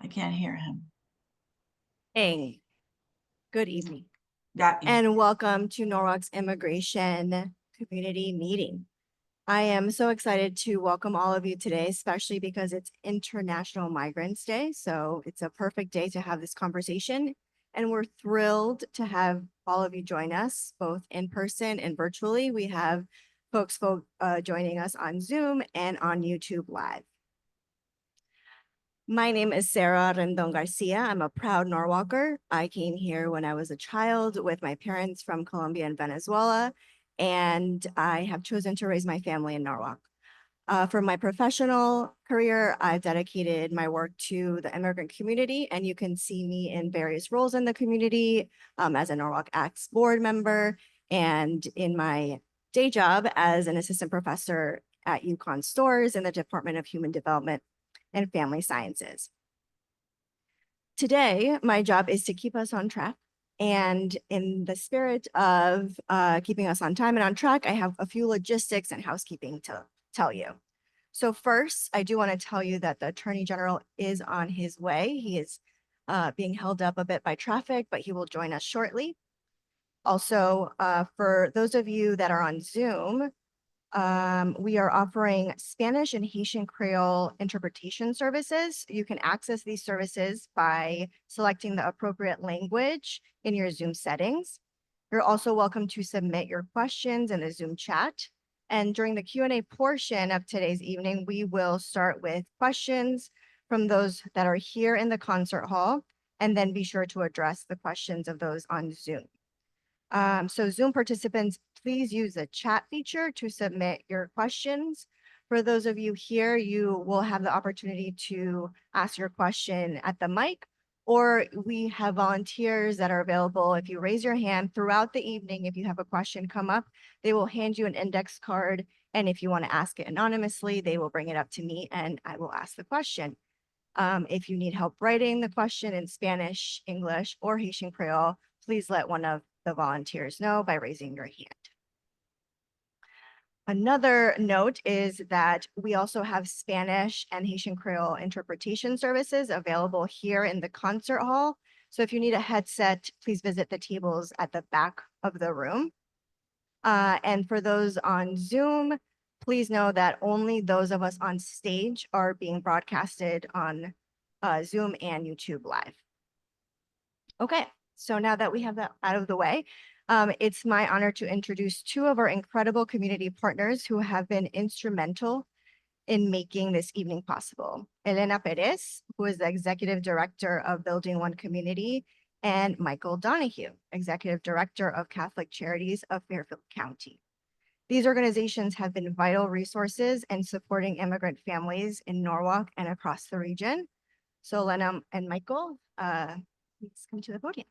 I can't hear him. Hey, good evening, Got you. and welcome to Norwalk's Immigration Community Meeting. I am so excited to welcome all of you today, especially because it's International Migrants Day. So it's a perfect day to have this conversation. And we're thrilled to have all of you join us, both in person and virtually. We have folks joining us on Zoom and on YouTube Live. My name is Sarah Rendon Garcia. I'm a proud Norwalker. I came here when I was a child with my parents from Colombia and Venezuela, and I have chosen to raise my family in Norwalk. For my professional career, I've dedicated my work to the immigrant community, and you can see me in various roles in the community as a Norwalk Acts board member and in my day job as an assistant professor at UConn Stores in the Department of Human Development and Family Sciences. Today, my job is to keep us on track. And in the spirit of keeping us on time and on track, I have a few logistics and housekeeping to tell you. So first, I do want to tell you that the Attorney General is on his way. He is being held up a bit by traffic, but he will join us shortly. Also, for those of you that are on Zoom, we are offering Spanish and Haitian Creole interpretation services. You can access these services by selecting the appropriate language in your Zoom settings. You're also welcome to submit your questions in the Zoom chat. And during the Q&A portion of today's evening, we will start with questions from those that are here in the concert hall, and then be sure to address the questions of those on Zoom. So Zoom participants, please use the chat feature to submit your questions. For those of you here, you will have the opportunity to ask your question at the mic, or we have volunteers that are available. If you raise your hand throughout the evening, if you have a question come up, they will hand you an index card. And if you want to ask it anonymously, they will bring it up to me and I will ask the question. If you need help writing the question in Spanish, English, or Haitian Creole, please let one of the volunteers know by raising your hand. Another note is that we also have Spanish and Haitian Creole interpretation services available here in the concert hall. So if you need a headset, please visit the tables at the back of the room. And for those on Zoom, please know that only those of us on stage are being broadcasted on Zoom and YouTube Live. Okay, so now that we have that out of the way, it's my honor to introduce two of our incredible community partners who have been instrumental in making this evening possible. Elena Perez, who is the Executive Director of Building One Community, and Michael Donahue, Executive Director of Catholic Charities of Fairfield County. These organizations have been vital resources in supporting immigrant families in Norwalk and across the region. So Elena and Michael, please come to the podium.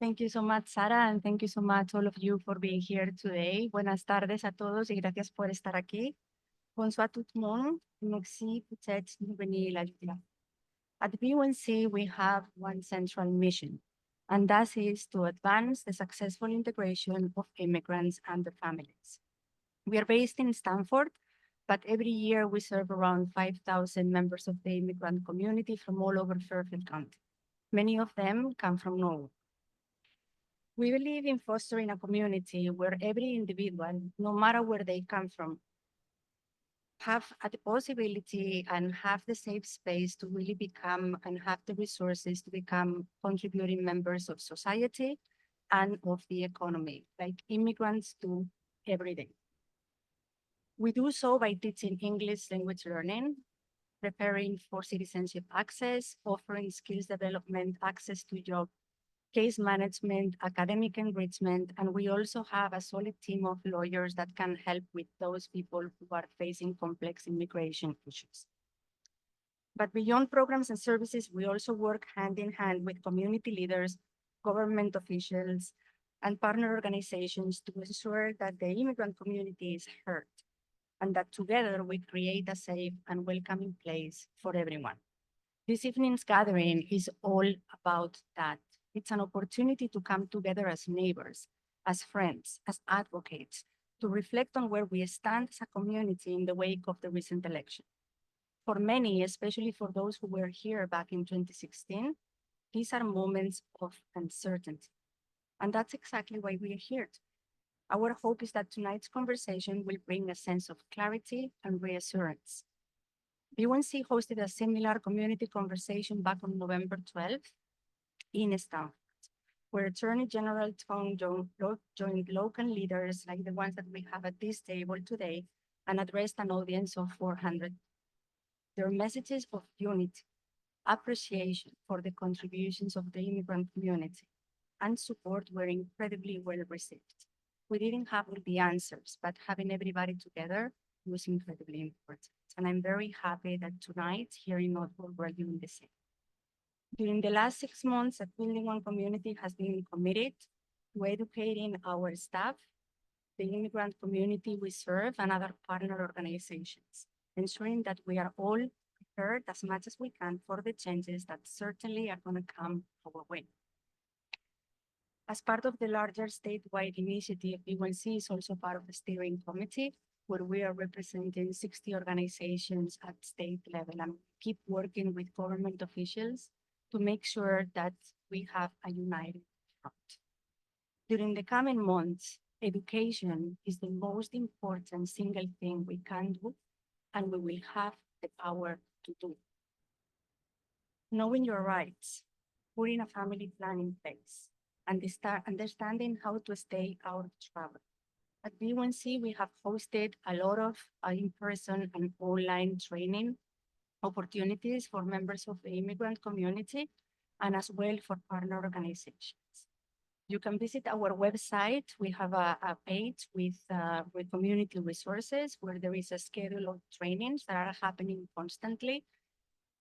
Thank you so much, Sara, and thank you so much, all of you, for being here today. Buenas tardes a todos y gracias por estar aquí. Bonsoir tout le monde. Merci peut-être de venir la journée. At BUNC, we have one central mission, and that is to advance the successful integration of immigrants and their families. We are based in Stanford, but every year we serve around 5,000 members of the immigrant community from all over Fairfield County. Many of them come from Norway. We believe in fostering a community where every individual, no matter where they come from, have the possibility and have the safe space to really become and have the resources to become contributing members of society and of the economy, like immigrants do every day. We do so by teaching English language learning, preparing for citizenship access, offering skills development, access to job, case management, academic enrichment, and we also have a solid team of lawyers that can help with those people who are facing complex immigration issues. But beyond programs and services, we also work hand in hand with community leaders, government officials, and partner organizations to ensure that the immigrant community is heard, and that together we create a safe and welcoming place for everyone. This evening's gathering is all about that. It's an opportunity to come together as neighbors, as friends, as advocates, to reflect on where we stand as a community in the wake of the recent election. For many, especially for those who were here back in 2016, these are moments of uncertainty. And that's exactly why we are here. Our hope is that tonight's conversation will bring a sense of clarity and reassurance. B1C hosted a similar community conversation back on November 12th in Stanford, where Attorney General Tong joined local leaders like the ones that we have at this table today and addressed an audience of 400. Their messages of unity, appreciation for the contributions of the immigrant community, and support were incredibly well received. We didn't have all the answers, but having everybody together was incredibly important. And I'm very happy that tonight here in Norfolk, we're doing the same. During the last 6 months, a Building One community has been committed to educating our staff, the immigrant community we serve, and other partner organizations, ensuring that we are all prepared as much as we can for the changes that certainly are going to come our way. As part of the larger statewide initiative, B1C is also part of the steering committee, where we are representing 60 organizations at state level and keep working with government officials to make sure that we have a united front. During the coming months, education is the most important single thing we can do, and we will have the power to do. Knowing your rights, putting a family plan in place, and understanding how to stay out of trouble. At B1C, we have hosted a lot of in-person and online training opportunities for members of the immigrant community and as well for partner organizations. You can visit our website. We have a page with community resources where there is a schedule of trainings that are happening constantly.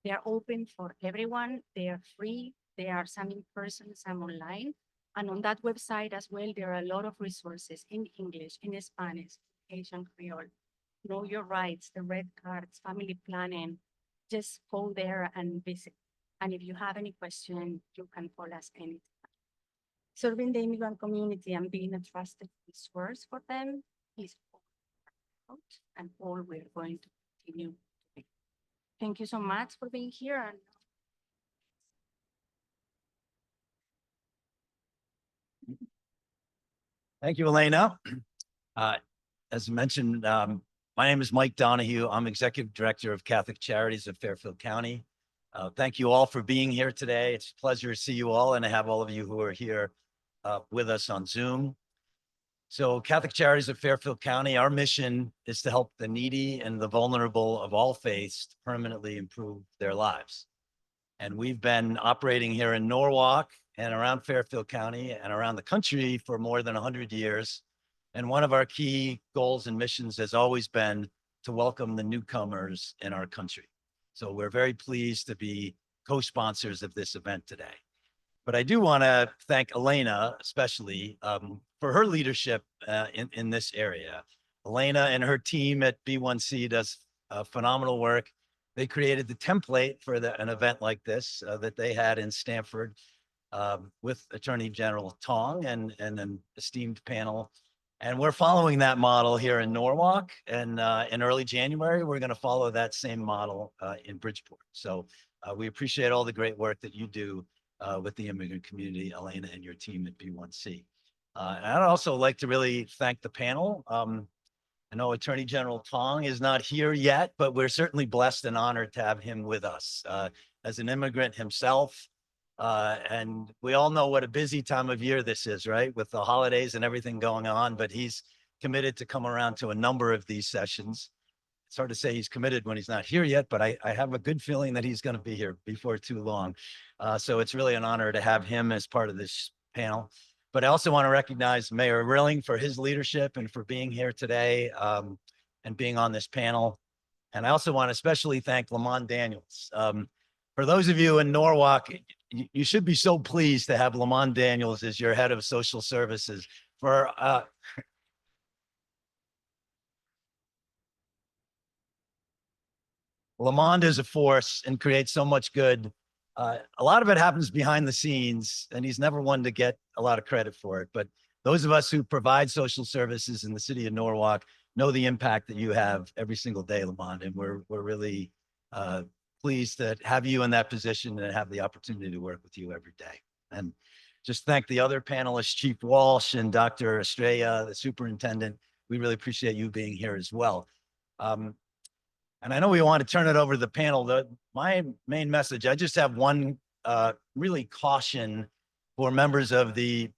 They are open for everyone. They are free. There are some in person, some online. And on that website as well, there are a lot of resources in English, in Spanish, Asian Creole. Know your rights, the red cards, family planning. Just go there and visit. And if you have any question, you can call us anytime. Serving the immigrant community and being a trusted resource for them is all and all we're going to continue to be. Thank you so much for being here. And thank you, Elena. As mentioned, my name is Mike Donahue. I'm Executive Director of Catholic Charities of Fairfield County. Thank you all for being here today. It's a pleasure to see you all and to have all of you who are here with us on Zoom. So Catholic Charities of Fairfield County, our mission is to help the needy and the vulnerable of all faiths to permanently improve their lives. And we've been operating here in Norwalk and around Fairfield County and around the country for more than 100 years. And one of our key goals and missions has always been to welcome the newcomers in our country. So we're very pleased to be co-sponsors of this event today. But I do want to thank Elena, especially for her leadership in this area. Elena and her team at B1C does phenomenal work. They created the template for an event like this that they had in Stanford with Attorney General Tong and an esteemed panel. And we're following that model here in Norwalk. And in early January, we're going to follow that same model in Bridgeport. So we appreciate all the great work that you do with the immigrant community, Elena, and your team at B1C. And I'd also like to really thank the panel. I know Attorney General Tong is not here yet, but we're certainly blessed and honored to have him with us as an immigrant himself. And we all know what a busy time of year this is, right? With the holidays and everything going on, but he's committed to come around to a number of these sessions. It's hard to say he's committed when he's not here yet, but I have a good feeling that he's going to be here before too long. So it's really an honor to have him as part of this panel. But I also want to recognize Mayor Rilling for his leadership and for being here today and being on this panel. And I also want to especially thank Lamont Daniels. For those of you in Norwalk, you should be so pleased to have Lamont Daniels as your head of social services. For Lamont is a force and creates so much good. A lot of it happens behind the scenes, and he's never one to get a lot of credit for it. But those of us who provide social services in the city of Norwalk know the impact that you have every single day, Lamont, and we're really pleased to have you in that position and have the opportunity to work with you every day. And just thank the other panelists, Chief Walsh and Dr. Estrella, the superintendent. We really appreciate you being here as well. And I know we want to turn it over to the panel. My main message, I just have one really caution for members of the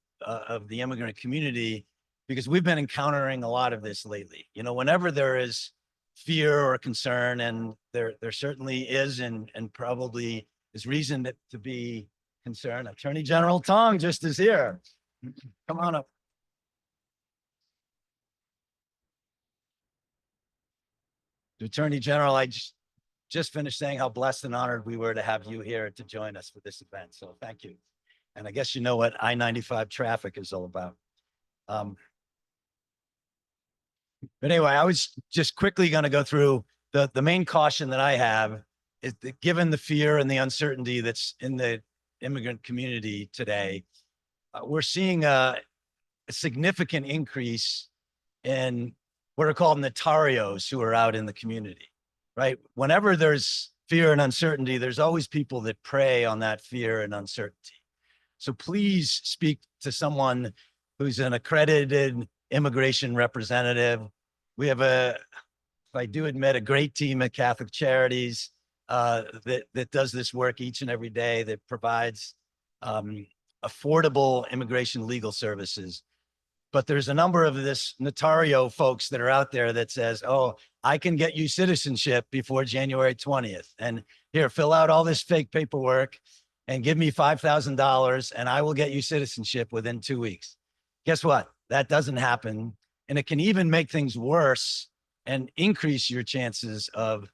immigrant community, because we've been encountering a lot of this lately. You know, whenever there is fear or concern, and there certainly is, and probably is reason to be concerned. Attorney General Tong just is here. Come on up. Attorney General, I just finished saying how blessed and honored we were to have you here to join us for this event. So thank you. And I guess you know what I-95 traffic is all about. But anyway, I was just quickly going to go through the main caution that I have is that given the fear and the uncertainty that's in the immigrant community today, we're seeing a significant increase in what are called notarios who are out in the community, right? Whenever there's fear and uncertainty, there's always people that prey on that fear and uncertainty. So please speak to someone who's an accredited immigration representative. We have if I do admit, a great team at Catholic Charities that does this work each and every day, that provides affordable immigration legal services. But there's a number of this notario folks that are out there that says, oh, I can get you citizenship before January 20th. And here, fill out all this fake paperwork and give me $5,000 and I will get you citizenship within 2 weeks. Guess what? That doesn't happen. And it can even make things worse and increase your chances of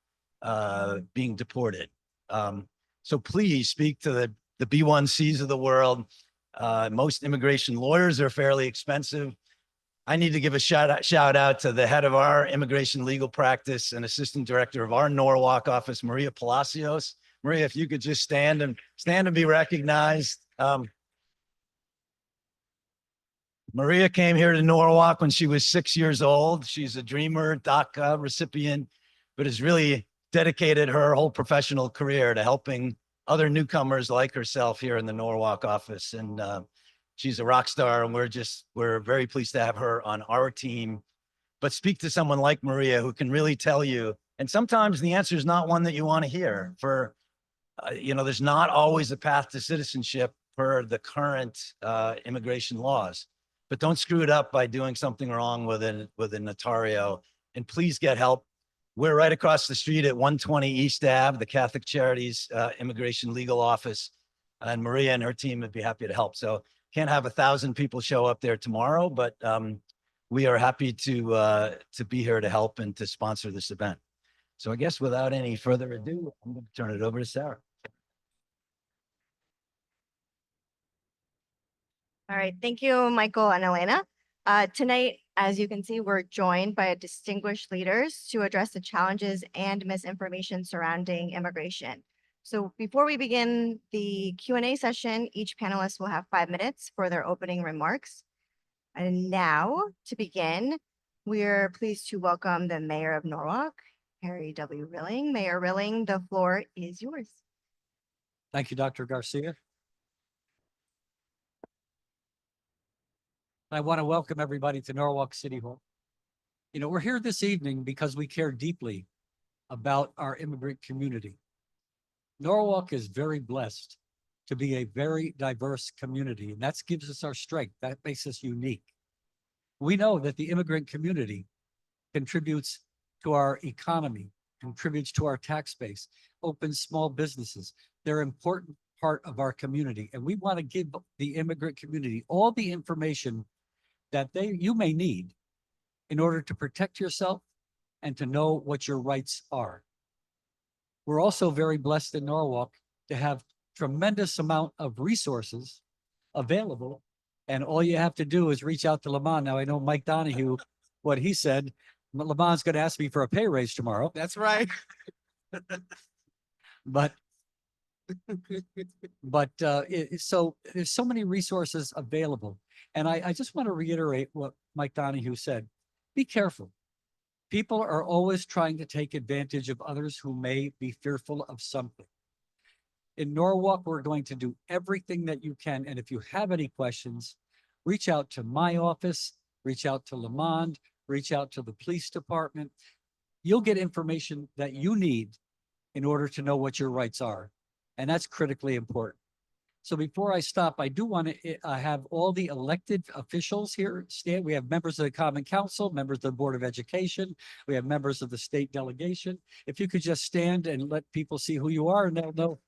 being deported. So please speak to the B1Cs of the world. Most immigration lawyers are fairly expensive. I need to give a shout out to the head of our immigration legal practice and assistant director of our Norwalk office, Maria Palacios. Maria, if you could just stand and be recognized. Maria came here to Norwalk when she was 6 years old. She's a dreamer, DACA recipient, but has really dedicated her whole professional career to helping other newcomers like herself here in the Norwalk office. And she's a rock star, and we're very pleased to have her on our team. But speak to someone like Maria who can really tell you, and sometimes the answer is not one that you want to hear. For there's not always a path to citizenship per the current immigration laws. But don't screw it up by doing something wrong with a notario, and please get help. We're right across the street at 120 East Ave, the Catholic Charities Immigration Legal Office, and Maria and her team would be happy to help. So can't have 1,000 people show up there tomorrow, but we are happy to be here to help and to sponsor this event. So I guess without any further ado, I'm going to turn it over to Sarah. All right, thank you, Michael and Elena. Tonight, as you can see, we're joined by distinguished leaders to address the challenges and misinformation surrounding immigration. So before we begin the Q&A session, each panelist will have 5 minutes for their opening remarks. And now, to begin, we're pleased to welcome the Mayor of Norwalk, Harry W. Rilling. Mayor Rilling, the floor is yours. Thank you, Dr. Garcia. I want to welcome everybody to Norwalk City Hall. You know, we're here this evening because we care deeply about our immigrant community. Norwalk is very blessed to be a very diverse community, and that gives us our strength. That makes us unique. We know that the immigrant community contributes to our economy, contributes to our tax base, opens small businesses. They're an important part of our community, and we want to give the immigrant community all the information that you may need in order to protect yourself and to know what your rights are. We're also very blessed in Norwalk to have tremendous amount of resources available, and all you have to do is reach out to Lamont. Now I know Mike Donahue, what he said, Lamont's going to ask me for a pay raise tomorrow. That's right. But But so there's so many resources available. And I just want to reiterate what Mike Donahue said. Be careful. People are always trying to take advantage of others who may be fearful of something. In Norwalk, we're going to do everything that you can. And if you have any questions, reach out to my office, reach out to Lamond, reach out to the police department. You'll get information that you need in order to know what your rights are. And that's critically important. So before I stop, I do want to have all the elected officials here stand. We have members of the Common Council, members of the Board of Education. We have members of the state delegation. If you could just stand and let people see who you are and they'll know.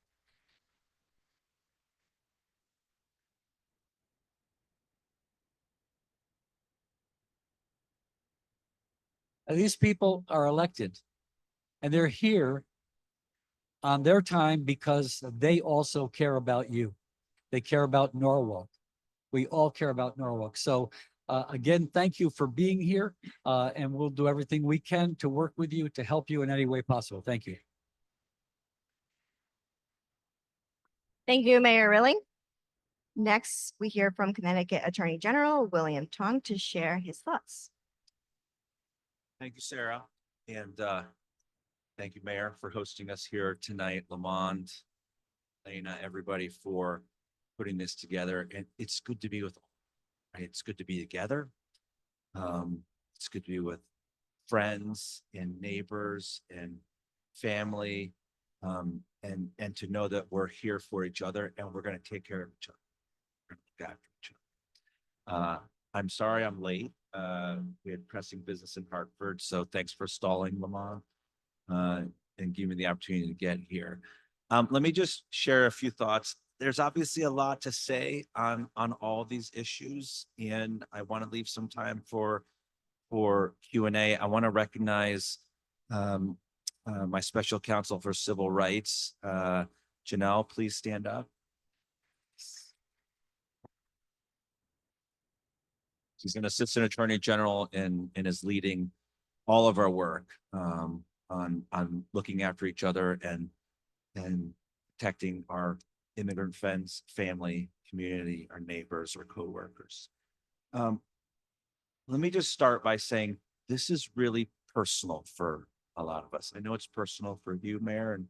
And these people are elected and they're here on their time because they also care about you. They care about Norwalk. We all care about Norwalk. So again, thank you for being here. And we'll do everything we can to work with you, to help you in any way possible. Thank you. Thank you, Mayor Rilling. Next, we hear from Connecticut Attorney General William Tong to share his thoughts. Thank you, Sarah. And thank you, Mayor, for hosting us here tonight. Lamond, Lena, everybody for putting this together. And it's good to be with, right? It's good to be together. It's good to be with friends and neighbors and family. And to know that we're here for each other and we're going to take care of each other. We're gonna look after each other. I'm sorry I'm late. We had pressing business in Hartford, so thanks for stalling, Lamont, and giving me the opportunity to get here. Let me just share a few thoughts. There's obviously a lot to say on all these issues, and I want to leave some time for Q&A. I want to recognize my special counsel for civil rights, Janelle. Please stand up. She's an assistant attorney general and is leading all of our work on looking after each other and protecting our immigrant friends, family, community, our neighbors, our coworkers. Let me just start by saying this is really personal for a lot of us. I know it's personal for you, Mayor, and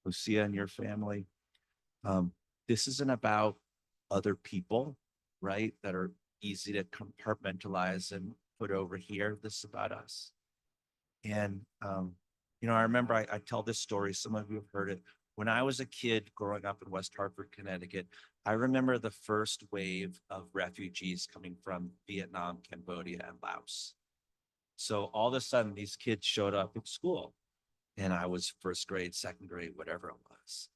Lucia and your family. This isn't about other people, right, that are easy to compartmentalize and put over here. This is about us. And, I remember I tell this story, some of you have heard it. When I was a kid growing up in West Hartford, Connecticut, I remember the first wave of refugees coming from Vietnam, Cambodia, and Laos. So all of a sudden, these kids showed up at school, and I was first grade, second grade, whatever it was.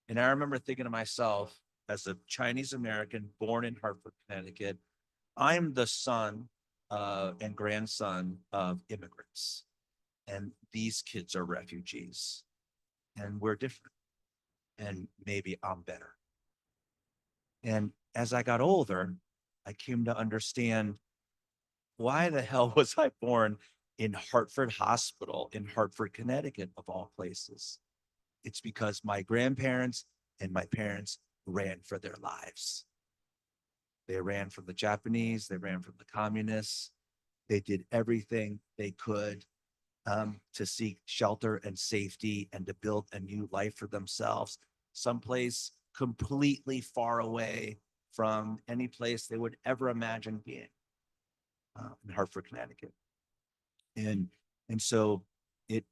And I remember thinking to myself, as a Chinese American born in Hartford, Connecticut, I'm the son and grandson of immigrants, and these kids are refugees, and we're different, and maybe I'm better. And as I got older, I came to understand, why the hell was I born in Hartford Hospital in Hartford, Connecticut, of all places? It's because my grandparents and my parents ran for their lives. They ran from the Japanese, they ran from the communists. They did everything they could to seek shelter and safety and to build a new life for themselves, someplace completely far away from any place they would ever imagine being, in Hartford, Connecticut. And so it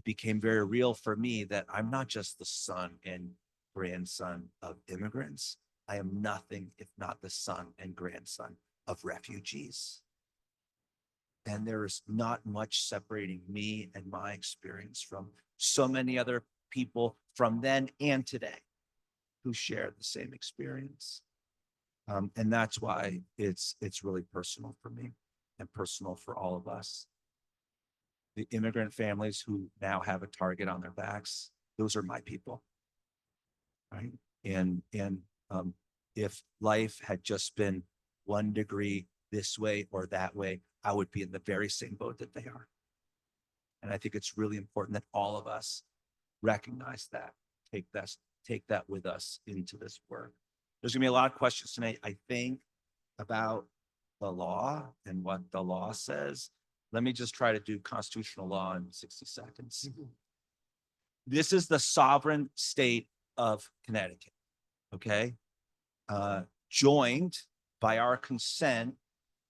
became very real for me that I'm not just the son and grandson of immigrants. I am nothing if not the son and grandson of refugees. And there is not much separating me and my experience from so many other people from then and today who share the same experience. And that's why it's really personal for me and personal for all of us. The immigrant families who now have a target on their backs, those are my people, right? And if life had just been 1 degree this way or that way, I would be in the very same boat that they are. And I think it's really important that all of us recognize that. take that with us into this work. There's gonna be a lot of questions tonight, I think, about the law and what the law says. Let me just try to do constitutional law in 60 seconds. This is the sovereign state of Connecticut, okay? Joined by our consent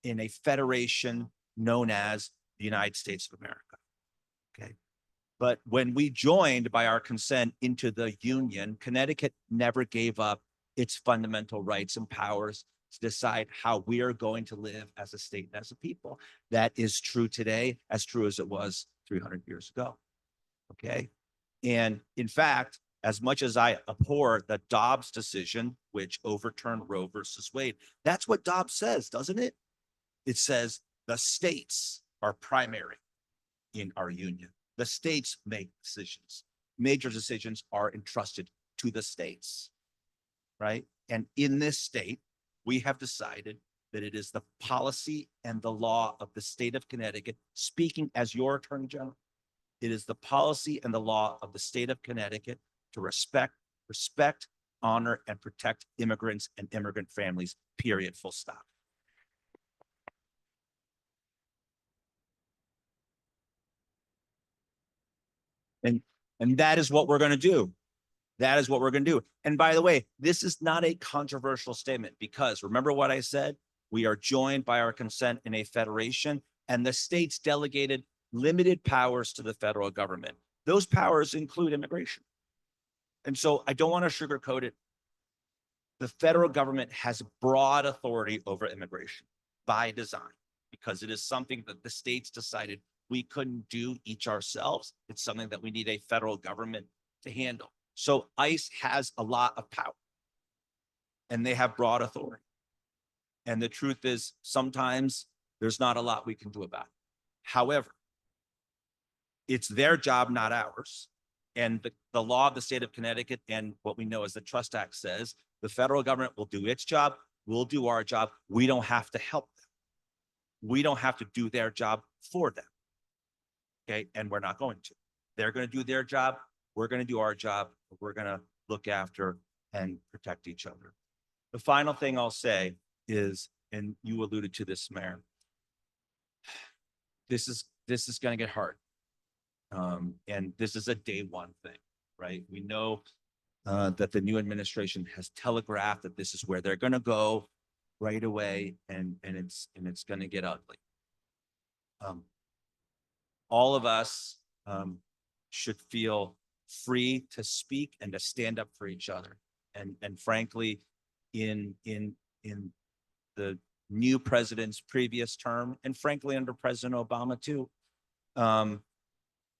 in a federation known as the United States of America, okay? But when we joined by our consent into the Union, Connecticut never gave up its fundamental rights and powers to decide how we are going to live as a state and as a people. That is true today, as true as it was 300 years ago, okay? And in fact, as much as I abhor the Dobbs decision, which overturned Roe versus Wade, that's what Dobbs says, doesn't it? It says the states are primary in our union. The states make decisions. Major decisions are entrusted to the states, right? And in this state, we have decided that it is the policy and the law of the state of Connecticut, speaking as your attorney general, it is the policy and the law of the state of Connecticut to respect, honor, and protect immigrants and immigrant families, period, full stop. And that is what we're going to do. That is what we're going to do. And by the way, this is not a controversial statement because remember what I said? We are joined by our consent in a federation, and the states delegated limited powers to the federal government. Those powers include immigration. And so I don't want to sugarcoat it. The federal government has broad authority over immigration by design because it is something that the states decided we couldn't do each ourselves. It's something that we need a federal government to handle. So ICE has a lot of power and they have broad authority. And the truth is sometimes there's not a lot we can do about it. However, it's their job, not ours. And the law of the state of Connecticut and what we know as the Trust Act says, the federal government will do its job, we'll do our job. We don't have to help them. We don't have to do their job for them. Okay, and we're not going to. They're going to do their job. We're going to do our job. We're going to look after and protect each other. The final thing I'll say is, and you alluded to this, Mayor, this is going to get hard. And this is a day one thing, right? We know that the new administration has telegraphed that this is where they're going to go right away, and it's going to get ugly. All of us should feel free to speak and to stand up for each other. And frankly, in the new president's previous term, and frankly under President Obama too,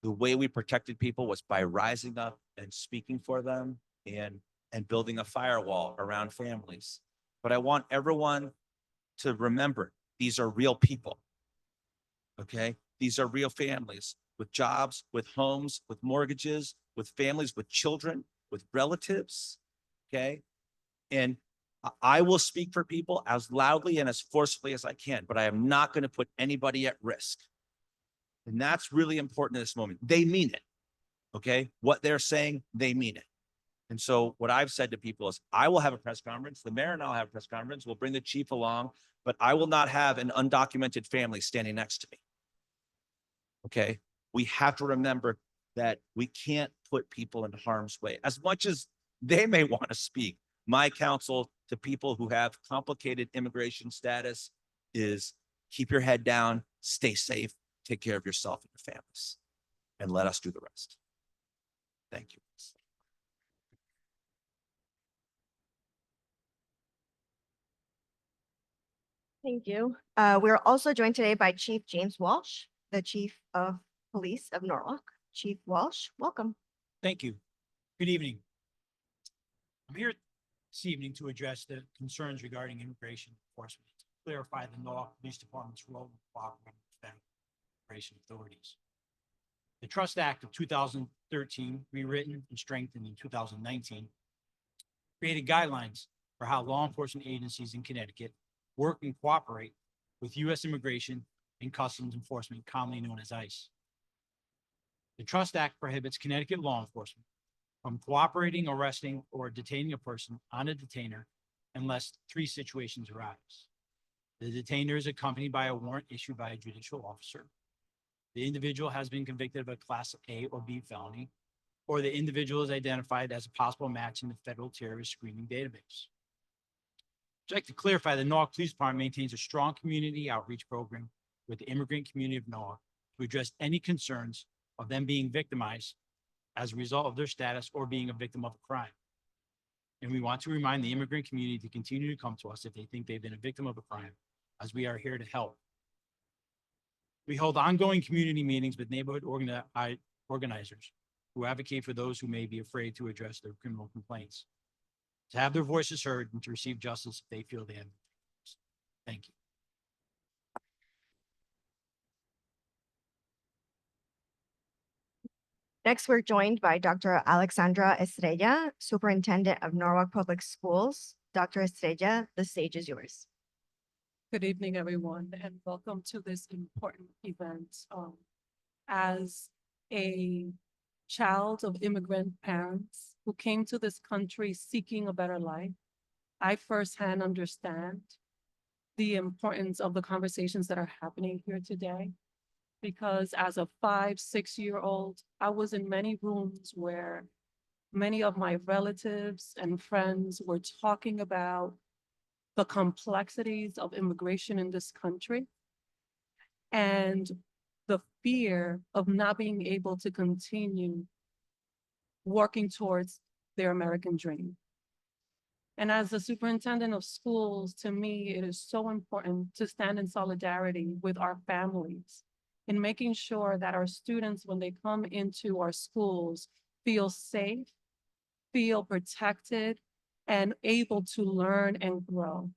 the way we protected people was by rising up and speaking for them and building a firewall around families. But I want everyone to remember, these are real people, okay? These are real families with jobs, with homes, with mortgages, with families, with children, with relatives, okay? And I will speak for people as loudly and as forcefully as I can, but I am not going to put anybody at risk. And that's really important in this moment. They mean it, okay? What they're saying, they mean it. And so what I've said to people is I will have a press conference. The mayor and I'll have a press conference. We'll bring the chief along, but I will not have an undocumented family standing next to me. Okay. We have to remember that we can't put people in harm's way as much as they may want to speak. My counsel to people who have complicated immigration status is keep your head down, stay safe, take care of yourself and your families, and let us do the rest. Thank you. Thank you. We're also joined today by Chief James Walsh, the Chief of Police of Norwalk. Chief Walsh, welcome. Thank you. Good evening. I'm here this evening to address the concerns regarding immigration enforcement, clarify the Norwalk Police Department's role in cooperating with federal immigration authorities. The Trust Act of 2013, rewritten and strengthened in 2019, created guidelines for how law enforcement agencies in Connecticut work and cooperate with U.S. Immigration and Customs Enforcement, commonly known as ICE. The Trust Act prohibits Connecticut law enforcement from cooperating, arresting, or detaining a person on a detainer unless three situations arise. The detainer is accompanied by a warrant issued by a judicial officer. The individual has been convicted of a Class A or B felony, or the individual is identified as a possible match in the federal terrorist screening database. I'd like to clarify the Norwalk Police Department maintains a strong community outreach program with the immigrant community of Norwalk to address any concerns of them being victimized as a result of their status or being a victim of a crime. And we want to remind the immigrant community to continue to come to us if they think they've been a victim of a crime, as we are here to help. We hold ongoing community meetings with neighborhood organizers who advocate for those who may be afraid to address their criminal complaints, to have their voices heard and to receive justice if they feel they have. Thank you. Next, we're joined by Dr. Alexandra Estrella, Superintendent of Norwalk Public Schools. Dr. Estrella, the stage is yours. Good evening, everyone, and welcome to this important event. As a child of immigrant parents who came to this country seeking a better life, I firsthand understand the importance of the conversations that are happening here today. Because as a 5-6-year-old, I was in many rooms where many of my relatives and friends were talking about the complexities of immigration in this country and the fear of not being able to continue working towards their American dream. And as the superintendent of schools, to me, it is so important to stand in solidarity with our families in making sure that our students, when they come into our schools, feel safe, feel protected, and able to learn and grow.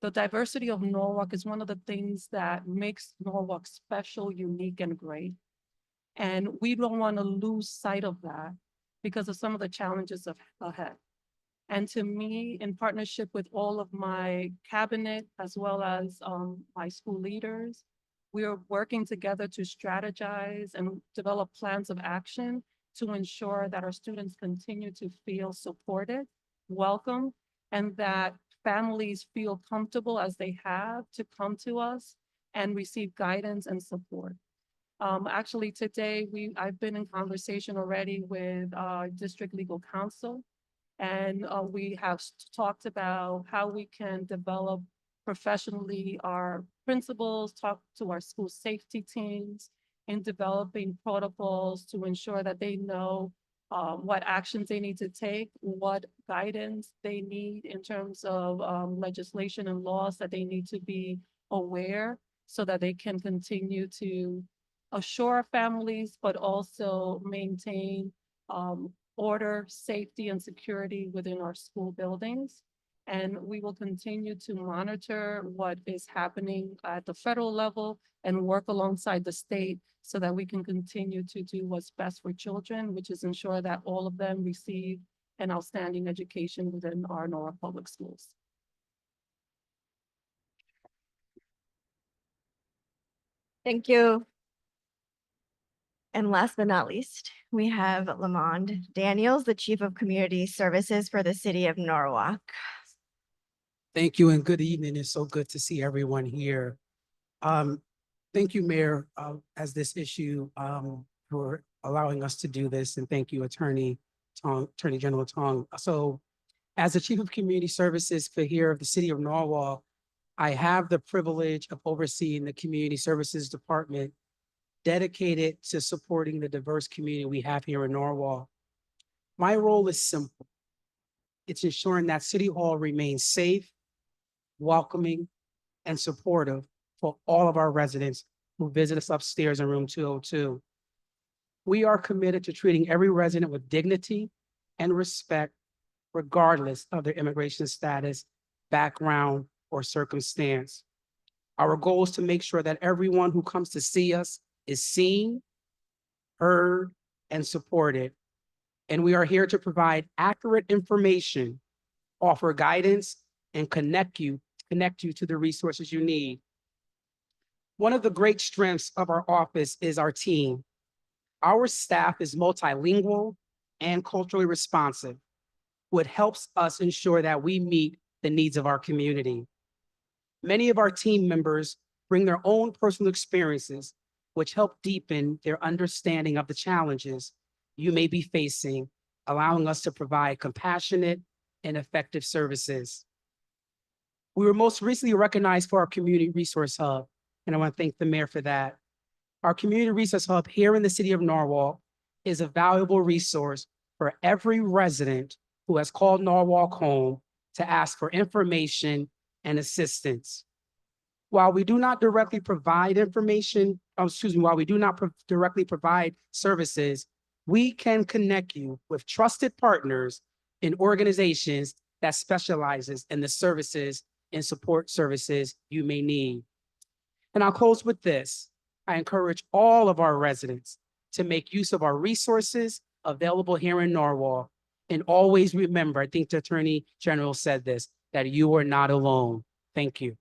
The diversity of Norwalk is one of the things that makes Norwalk special, unique, and great. And we don't want to lose sight of that because of some of the challenges ahead. And to me, in partnership with all of my cabinet, as well as my school leaders, we are working together to strategize and develop plans of action to ensure that our students continue to feel supported, welcome, and that families feel comfortable as they have to come to us and receive guidance and support. Actually, today, I've been in conversation already with our district legal counsel, and we have talked about how we can develop professionally our principals, talk to our school safety teams in developing protocols to ensure that they know what actions they need to take, what guidance they need in terms of legislation and laws that they need to be aware so that they can continue to assure families, but also maintain order, safety, and security within our school buildings. And we will continue to monitor what is happening at the federal level and work alongside the state so that we can continue to do what's best for children, which is ensure that all of them receive an outstanding education within our Norwalk Public Schools. Thank you. And last but not least, we have Lamond Daniels, the Chief of Community Services for the City of Norwalk. Thank you and good evening. It's so good to see everyone here. Thank you, Mayor, as this issue for allowing us to do this, and thank you, Attorney General Tong. So, as the Chief of Community Services for here of the City of Norwalk, I have the privilege of overseeing the Community Services Department dedicated to supporting the diverse community we have here in Norwalk. My role is simple. It's ensuring that City Hall remains safe, welcoming, and supportive for all of our residents who visit us upstairs in room 202. We are committed to treating every resident with dignity and respect, regardless of their immigration status, background, or circumstance. Our goal is to make sure that everyone who comes to see us is seen, heard, and supported. And we are here to provide accurate information, offer guidance, and connect you to the resources you need. One of the great strengths of our office is our team. Our staff is multilingual, and culturally responsive, which helps us ensure that we meet the needs of our community. Many of our team members bring their own personal experiences, which help deepen their understanding of the challenges you may be facing, allowing us to provide compassionate and effective services. We were most recently recognized for our Community Resource Hub, and I want to thank the mayor for that. Our Community Resource Hub here in the city of Norwalk is a valuable resource for every resident who has called Norwalk home to ask for information and assistance. While we do not directly provide information, while we do not directly provide services, we can connect you with trusted partners in organizations that specializes in the services and support services you may need. And I'll close with this. I encourage all of our residents to make use of our resources available here in Norwalk. And always remember, I think the Attorney General said this, that you are not alone. Thank you.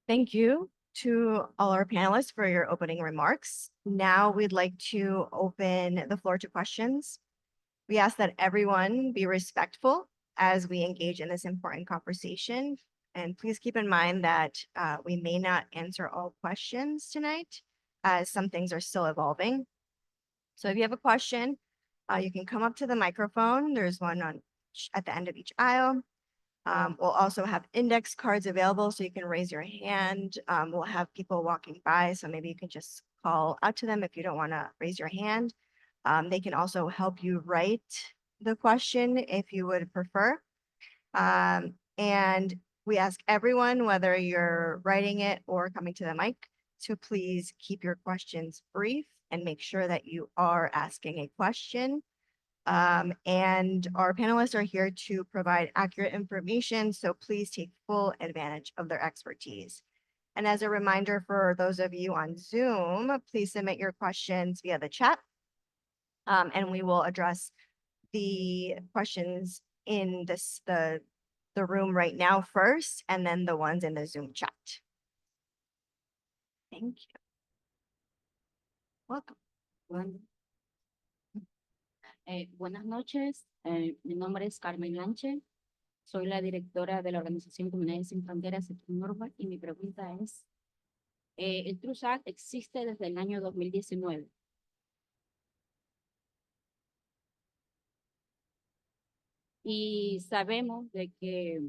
Thank you to all our panelists for your opening remarks. Now we'd like to open the floor to questions. We ask that everyone be respectful as we engage in this important conversation. And please keep in mind that we may not answer all questions tonight, as some things are still evolving. So if you have a question, you can come up to the microphone. There's one at the end of each aisle. We'll also have index cards available so you can raise your hand. We'll have people walking by, so maybe you can just call out to them if you don't want to raise your hand. They can also help you write the question if you would prefer. And we ask everyone, whether you're writing it or coming to the mic, to please keep your questions brief and make sure that you are asking a question. And our panelists are here to provide accurate information, so please take full advantage of their expertise. And as a reminder for those of you on Zoom, please submit your questions via the chat. And we will address the questions in the room right now first, and then the ones in the Zoom chat. Thank you. Welcome. Buenas noches, mi nombre es Carmen Lanche, soy la directora de la organización Comunidades Sin Fronteras aquí en Norwalk y mi pregunta es, el Trust Act existe desde el año 2019. Y sabemos de que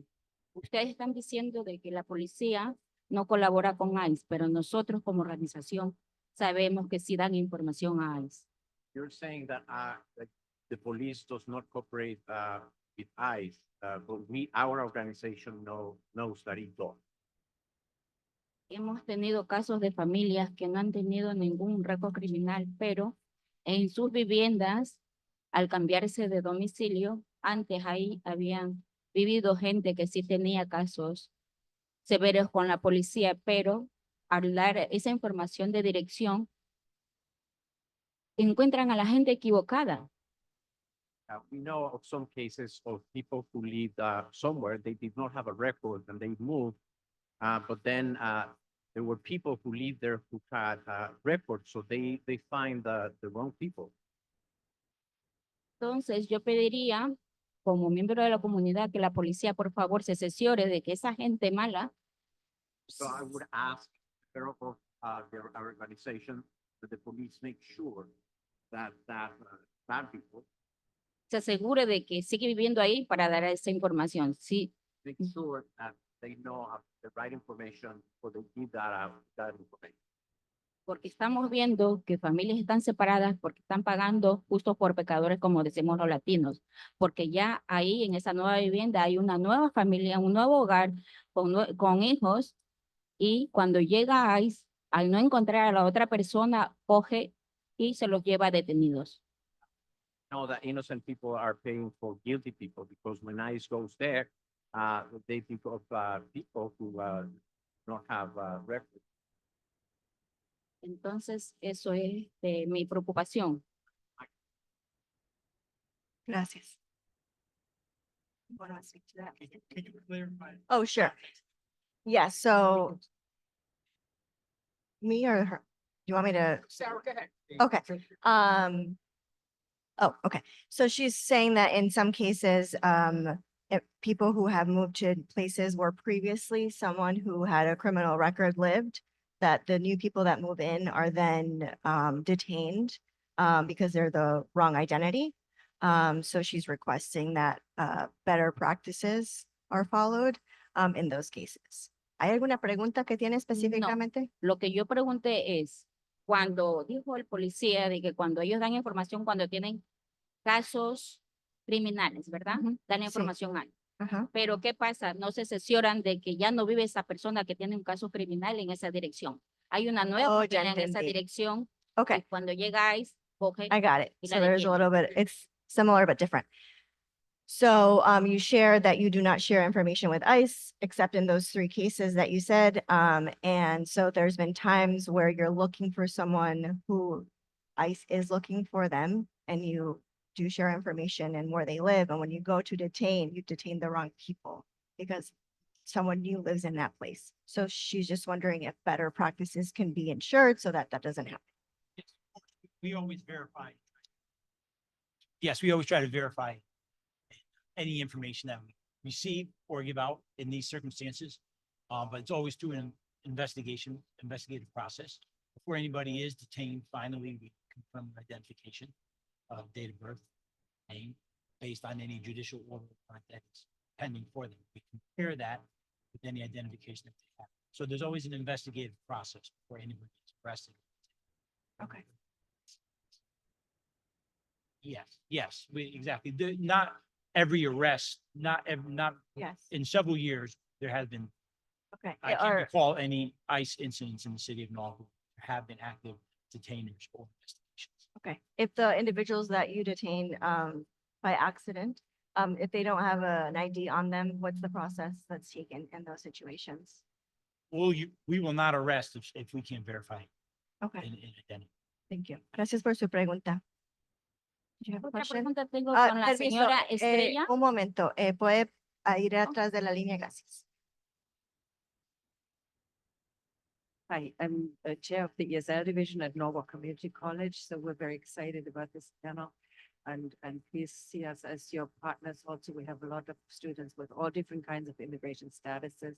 ustedes están diciendo de que la policía no colabora con ICE, pero nosotros como organización sabemos que sí dan información a ICE. You're saying that the police does not cooperate with ICE, but our organization knows that it does. Hemos tenido casos de familias que no han tenido ningún récord criminal, pero en sus viviendas, al cambiarse de domicilio, antes ahí habían vivido gente que sí tenía casos severos con la policía, pero al dar esa información de dirección, encuentran a la gente equivocada. We know of some cases of people who lived somewhere, they did not have a record and they moved, but then there were people who lived there who had records, so they find the wrong people. Entonces yo pediría, como miembro de la comunidad, que la policía por favor se cerciore de que esa gente mala So I would ask their organization that the police make sure that bad people se asegure de que sigue viviendo ahí para dar esa información. Sí, make sure that they know the right information or they give that information. porque estamos viendo que familias están separadas porque están pagando justos por pecadores, como decimos los latinos, porque ya ahí en esa nueva vivienda hay una nueva familia, un nuevo hogar con hijos, y cuando llega ICE, al no encontrar a la otra persona, coge y se los lleva detenidos. Know that innocent people are paying for guilty people because when ICE goes there, they think of people who don't have records. Entonces, eso es mi preocupación. Gracias. Want to speak to that? Can you clarify? Oh, sure. Yeah, so me or her? you want me to? Sarah, go ahead. Okay. Oh, okay. So she's saying that in some cases, if people who have moved to places where previously someone who had a criminal record lived, that the new people that move in are then detained because they're the wrong identity. So she's requesting that better practices are followed in those cases. ¿Hay alguna pregunta que tiene específicamente? Lo que yo pregunté es, cuando dijo el policía de que cuando ellos dan información, cuando tienen casos criminales, ¿verdad? Ujú, Dan sí. información ahí. Ajá. Pero ¿qué pasa? No se cercioran de que ya no vive esa persona que tiene un caso criminal en esa dirección. Hay una nueva Oh, ya familia en esa entendí. dirección. Okay. Y cuando llegáis, coge I got it. y So la there's a detiene. little bit, it's similar but different. So you shared that you do not share information with ICE, except in those 3 cases that you said. And so there's been times where you're looking for someone who ICE is looking for them, and you do share information and where they live. And when you go to detain, you detain the wrong people because someone new lives in that place. So she's just wondering if better practices can be ensured so that that doesn't happen. We always verify. Yes, we always try to verify any information that we receive or give out in these circumstances. But it's always through an investigative process. Before anybody is detained, finally, we confirm identification, date of birth, name, based on any judicial order that is pending for them. We compare that with any identification that they have. So there's always an investigative process before anybody is arrested. Okay. Yes, exactly. Not every arrest, not Yes. in several years, there has been, Okay. I can't recall any ICE incidents in the city of Norfolk. There have been active detainers or investigations. Okay, if the individuals that you detain by accident, if they don't have an ID on them, what's the process that's taken in those situations? We will not arrest if we can't verify Okay, an identity. thank you. Gracias por su pregunta. Do you have a Otra question? pregunta tengo Ah, con la permiso, señora Estrella. un momento, puede ir atrás de la línea, gracias. Hi, I'm the chair of the ESL division at Norwalk Community College, so we're very excited about this panel. And please see us as your partners. Also, we have a lot of students with all different kinds of immigration statuses.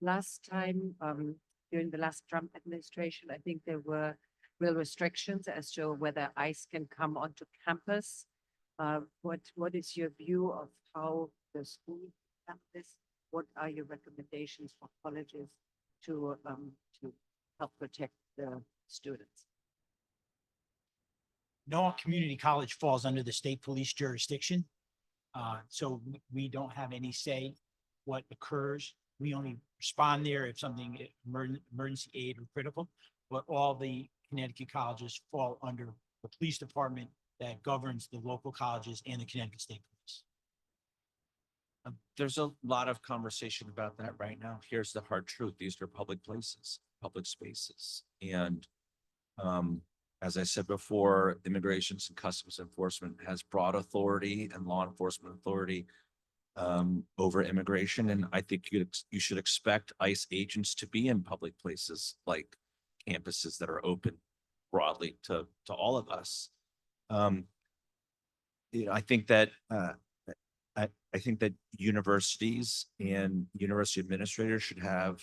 Last time, during the last Trump administration, I think there were real restrictions as to whether ICE can come onto campus. What is your view of how the school have this? What are your recommendations for colleges to help protect the students? Norwalk Community College falls under the state police jurisdiction. So we don't have any say what occurs. We only respond there if something emergency aid or critical, but all the Connecticut colleges fall under the police department that governs the local colleges and the Connecticut State Police. There's a lot of conversation about that right now. Here's the hard truth. These are public places, public spaces. And as I said before, Immigration and Customs Enforcement has broad authority and law enforcement authority over immigration. And I think you should expect ICE agents to be in public places like campuses that are open broadly to all of us. I think that I think that universities and university administrators should have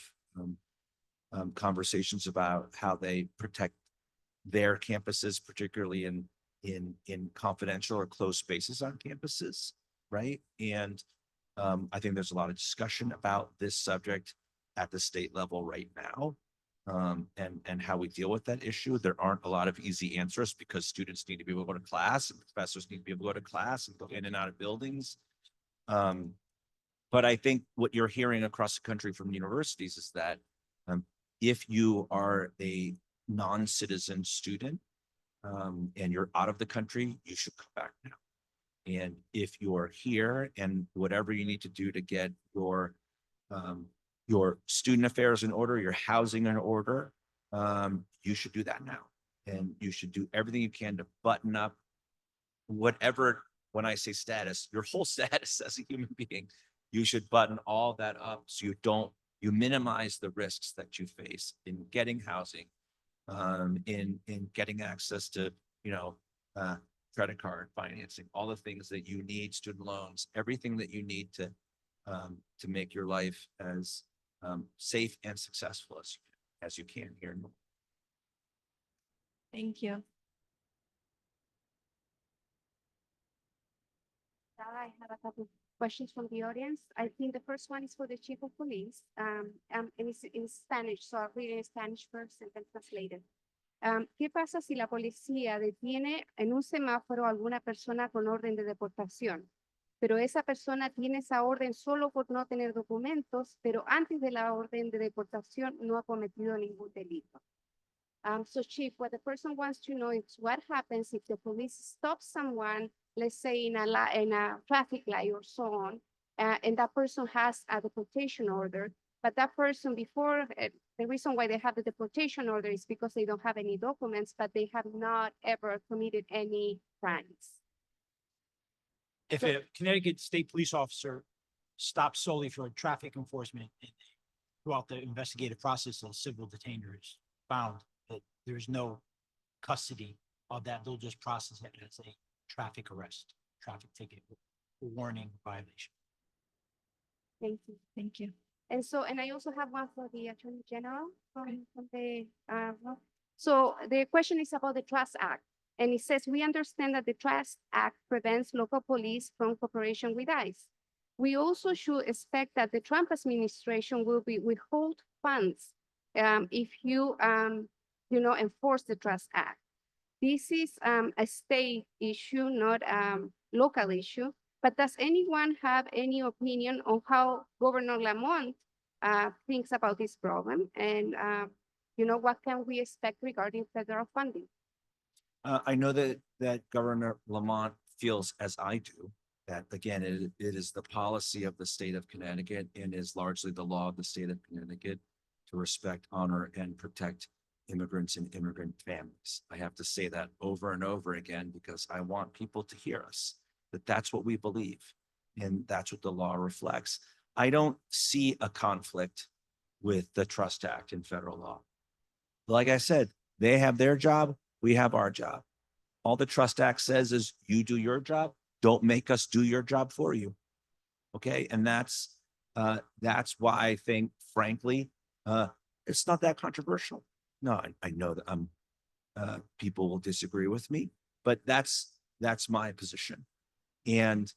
conversations about how they protect their campuses, particularly in confidential or closed spaces on campuses, right? And I think there's a lot of discussion about this subject at the state level right now, and how we deal with that issue. There aren't a lot of easy answers because students need to be able to go to class and professors need to be able to go to class and go in and out of buildings. But I think what you're hearing across the country from universities is that if you are a non-citizen student and you're out of the country, you should come back now. And if you're here and whatever you need to do to get your student affairs in order, your housing in order, you should do that now. And you should do everything you can to button up whatever, when I say status, your whole status as a human being, you should button all that up so you minimize the risks that you face in getting housing, in getting access to, credit card financing, all the things that you need, student loans, everything that you need to make your life as safe and successful as you can here. Thank you. I have a couple of questions from the audience. I think the first one is for the chief of police, and it's in Spanish, so I'll read it in Spanish first and then translate it. ¿Qué pasa si la policía detiene en un semáforo a alguna persona con orden de deportación? Pero esa persona tiene esa orden solo por no tener documentos, pero antes de la orden de deportación no ha cometido ningún delito. So Chief, what the person wants to know is what happens if the police stops someone, let's say in a traffic light or so on, and that person has a deportation order, but that person before, the reason why they have the deportation order is because they don't have any documents, but they have not ever committed any crimes. If a Connecticut State Police officer stops solely for traffic enforcement and throughout the investigative process, a civil detainer is found that there's no custody of that, they'll just process it as a traffic arrest, traffic ticket, warning violation. Thank you. Thank you. And so, and I also have one for the Attorney General from the, so the question is about the Trust Act. And it says, we understand that the Trust Act prevents local police from cooperation with ICE. We also should expect that the Trump administration will withhold funds if you, enforce the Trust Act. This is a state issue, not local issue. But does anyone have any opinion on how Governor Lamont thinks about this problem? And, what can we expect regarding federal funding? I know that Governor Lamont feels as I do, that again, it is the policy of the state of Connecticut and is largely the law of the state of Connecticut to respect, honor, and protect immigrants and immigrant families. I have to say that over and over again because I want people to hear us, that that's what we believe and that's what the law reflects. I don't see a conflict with the Trust Act in federal law. Like I said, they have their job, we have our job. All the Trust Act says is you do your job, don't make us do your job for you. Okay, and that's why I think, frankly, it's not that controversial. No, I know that people will disagree with me, but that's my position. And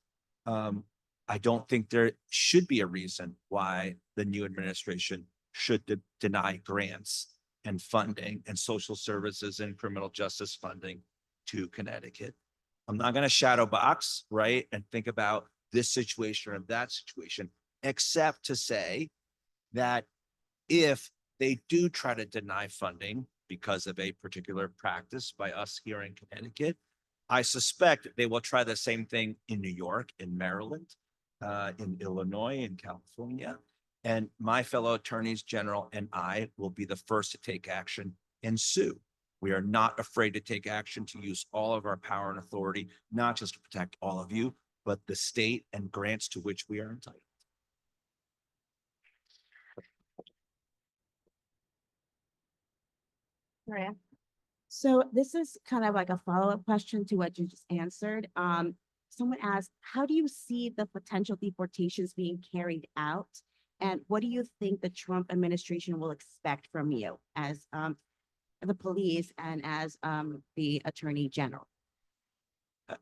I don't think there should be a reason why the new administration should deny grants and funding and social services and criminal justice funding to Connecticut. I'm not going to shadow box, right, and think about this situation or that situation, except to say that if they do try to deny funding because of a particular practice by us here in Connecticut, I suspect they will try the same thing in New York, in Maryland, in Illinois, in California. And my fellow attorneys general and I will be the first to take action and sue. We are not afraid to take action, to use all of our power and authority, not just to protect all of you, but the state and grants to which we are entitled. Maria? So this is kind of like a follow-up question to what you just answered. Someone asked, how do you see the potential deportations being carried out? And what do you think the Trump administration will expect from you as the police and as the Attorney General?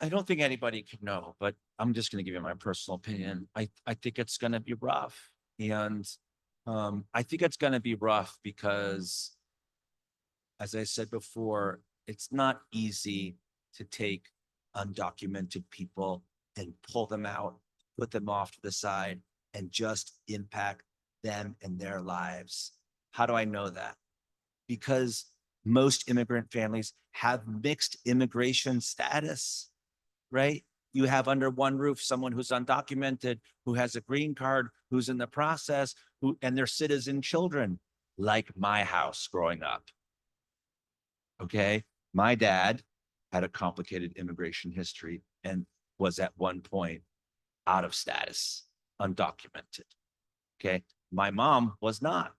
I don't think anybody can know, but I'm just going to give you my personal opinion. I think it's going to be rough. And I think it's going to be rough because, as I said before, it's not easy to take undocumented people and pull them out, put them off to the side, and just impact them and their lives. How do I know that? Because most immigrant families have mixed immigration status, right? You have under one roof someone who's undocumented, who has a green card, who's in the process, and their citizen children, like my house growing up. Okay, my dad had a complicated immigration history and was at one point out of status, undocumented. Okay, my mom was not.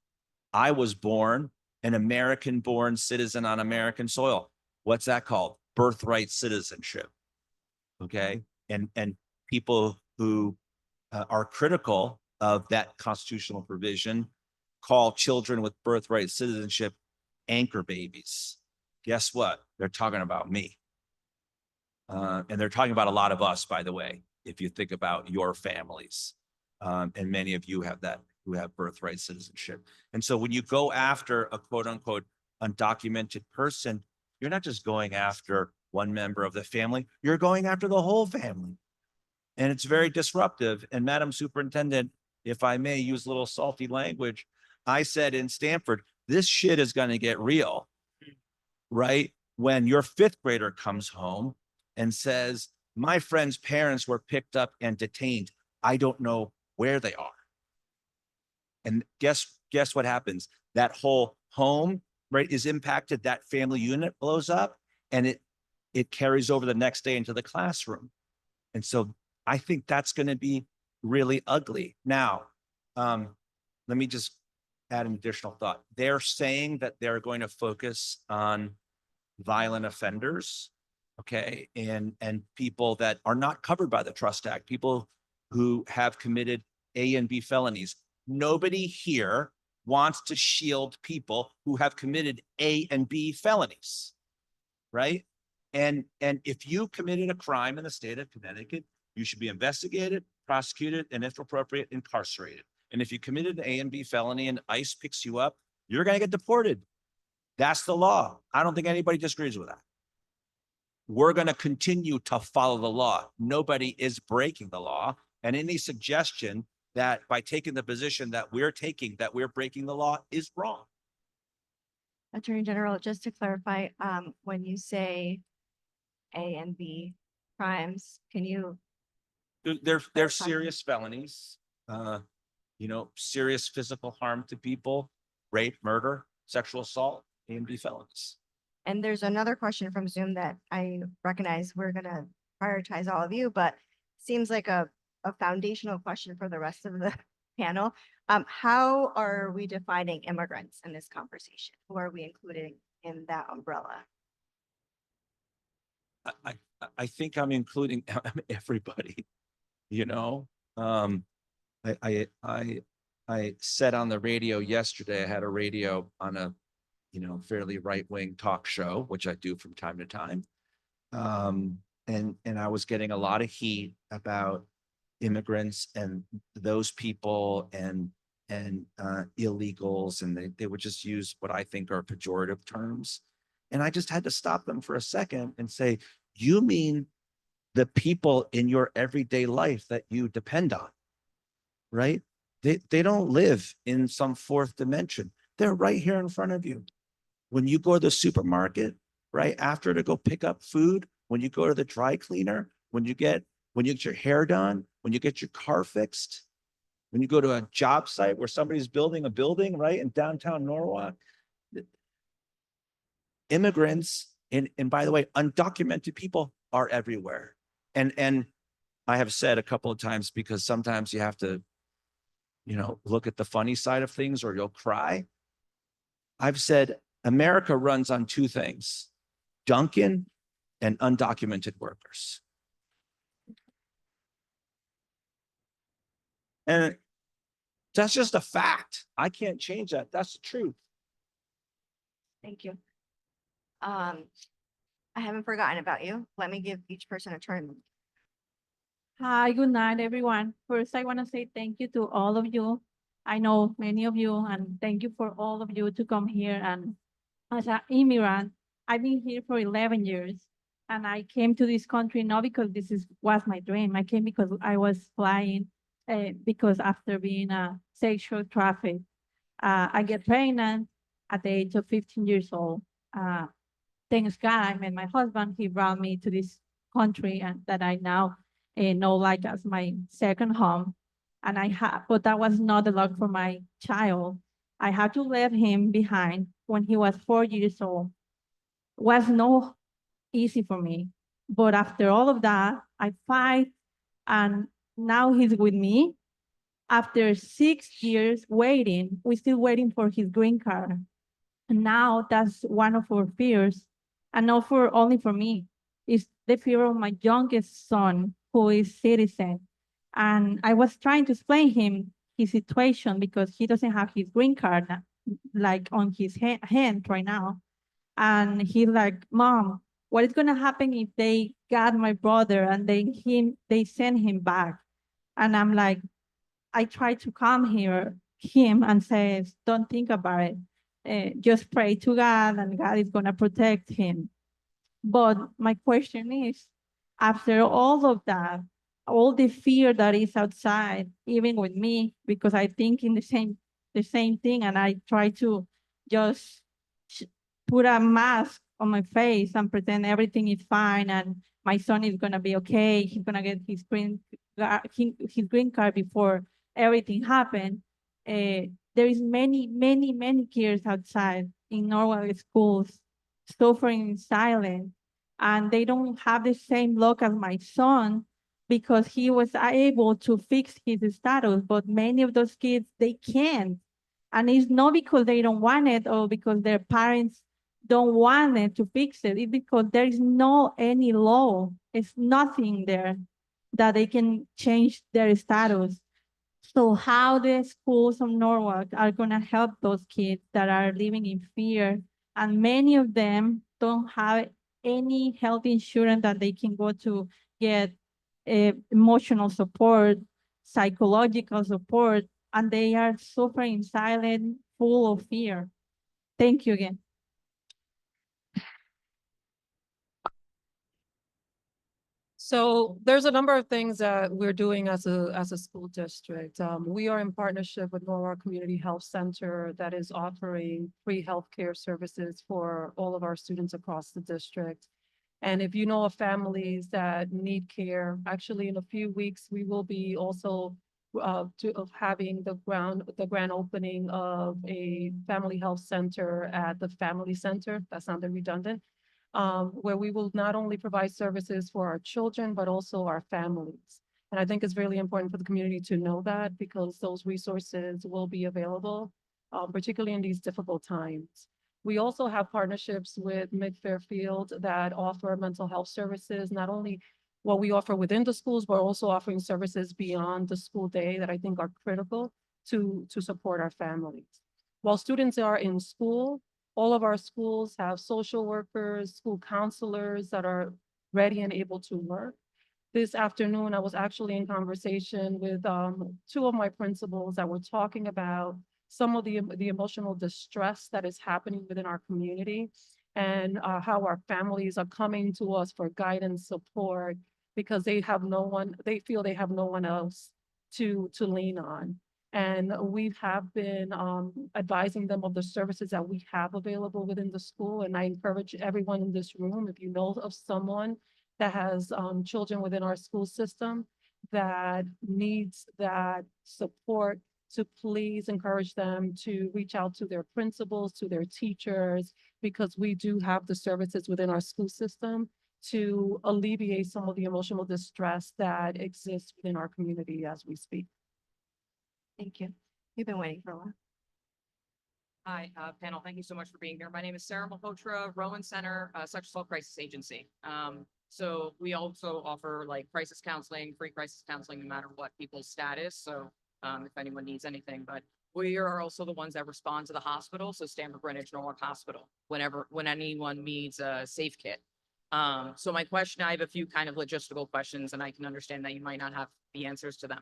I was born an American-born citizen on American soil. What's that called? Birthright citizenship. Okay, and people who are critical of that constitutional provision call children with birthright citizenship anchor babies. Guess what? They're talking about me. And they're talking about a lot of us, by the way, if you think about your families. And many of you have that, who have birthright citizenship. And so when you go after a quote unquote undocumented person, you're not just going after one member of the family, you're going after the whole family. And it's very disruptive. And Madam Superintendent, if I may use a little salty language, I said in Stanford, this shit is going to get real, right? When your fifth grader comes home and says, my friend's parents were picked up and detained. I don't know where they are. And guess what happens? That whole home, right, is impacted. That family unit blows up, and it carries over the next day into the classroom. And so I think that's going to be really ugly. Now, let me just add an additional thought. They're saying that they're going to focus on violent offenders, okay, and people that are not covered by the Trust Act, people who have committed A and B felonies. Nobody here wants to shield people who have committed A and B felonies, right? And if you committed a crime in the state of Connecticut, you should be investigated, prosecuted, and if appropriate, incarcerated. And if you committed an A and B felony and ICE picks you up, you're going to get deported. That's the law. I don't think anybody disagrees with that. We're going to continue to follow the law. Nobody is breaking the law. And any suggestion that by taking the position that we're taking, that we're breaking the law is wrong. Attorney General, just to clarify, when you say A and B crimes, can you? They're serious felonies, serious physical harm to people, rape, murder, sexual assault, A and B felonies. And there's another question from Zoom that I recognize we're gonna prioritize all of you, but seems like a foundational question for the rest of the panel. How are we defining immigrants in this conversation? Who are we including in that umbrella? I think I'm including everybody, I said on the radio yesterday, I had a radio on a, fairly right-wing talk show, which I do from time to time. And I was getting a lot of heat about immigrants and those people and illegals, and they would just use what I think are pejorative terms. And I just had to stop them for a second and say, you mean the people in your everyday life that you depend on, right? They don't live in some fourth dimension. They're right here in front of you. When you go to the supermarket, right after to go pick up food, when you go to the dry cleaner, when you get your hair done, when you get your car fixed, when you go to a job site where somebody's building a building, right, in downtown Norwalk, immigrants, and by the way, undocumented people are everywhere. And I have said a couple of times, because sometimes you have to, look at the funny side of things or you'll cry. I've said America runs on two things: Dunkin' and undocumented workers. And that's just a fact. I can't change that. That's the truth. Thank you. I haven't forgotten about you. Let me give each person a turn. Hi, good night, everyone. First, I want to say thank you to all of you. I know many of you, and thank you for all of you to come here. And as an immigrant, I've been here for 11 years, and I came to this country not because was my dream. I came because I was flying, because after being a sexual trafficked, I get pregnant at the age of 15 years old. Thanks God, I met my husband. He brought me to this country, and that I now know like as my second home. And but that was not the luck for my child. I had to leave him behind when he was 4 years old. Was no easy for me. But after all of that, I fight, and now he's with me. After 6 years waiting, we're still waiting for his green card. And now that's one of our fears, and not for only for me. It's the fear of my youngest son, who is citizen. And I was trying to explain him his situation because he doesn't have his green card like on his hand right now. And he's like, Mom, what is gonna happen if they got my brother and they send him back? And I'm like, I try to calm him and says, don't think about it. Just pray to God and God is gonna protect him. But my question is, after all of that, all the fear that is outside, even with me, because I think in the same thing, and I try to just sh- put a mask on my face and pretend everything is fine and my son is gonna be okay. He's gonna get his green card before everything happened. There is many kids outside in Norway schools suffering in silence, and they don't have the same luck as my son because he was able to fix his status, but many of those kids, they can't. And it's not because they don't want it or because their parents don't want it to fix it. It's because there is no any law. It's nothing there that they can change their status. So how the schools of Norwalk are gonna help those kids that are living in fear? And many of them don't have any health insurance that they can go to get emotional support, psychological support, and they are suffering in silence, full of fear. Thank you again. So there's a number of things that we're doing as a school district. We are in partnership with Norwalk Community Health Center that is offering free healthcare services for all of our students across the district. And if you know of families that need care, actually in a few weeks, we will be also having the grand opening of a family health center at the Family Center. That sounded redundant. Where we will not only provide services for our children, but also our families. And I think it's really important for the community to know that because those resources will be available, particularly in these difficult times. We also have partnerships with Mid-Fairfield that offer mental health services, not only what we offer within the schools, but also offering services beyond the school day that I think are critical to support our families. While students are in school, all of our schools have social workers, school counselors that are ready and able to work. This afternoon, I was actually in conversation with two of my principals that were talking about some of the emotional distress that is happening within our community and how our families are coming to us for guidance, support, because they feel they have no one else to lean on. And we have been advising them of the services that we have available within the school. And I encourage everyone in this room, if you know of someone that has children within our school system that needs that support, to please encourage them to reach out to their principals, to their teachers, because we do have the services within our school system to alleviate some of the emotional distress that exists within our community as we speak. Thank you. You've been waiting for a while. Hi, panel. Thank you so much for being here. My name is Sarah Malhotra, Rowan Center, Sexual Assault Crisis Agency. So we also offer like crisis counseling, free crisis counseling, no matter what people's status. So if anyone needs anything, but we are also the ones that respond to the hospital. So Stanford Greenwich Norwalk Hospital, when anyone needs a safe kit. So my question, I have a few kind of logistical questions, and I can understand that you might not have the answers to them.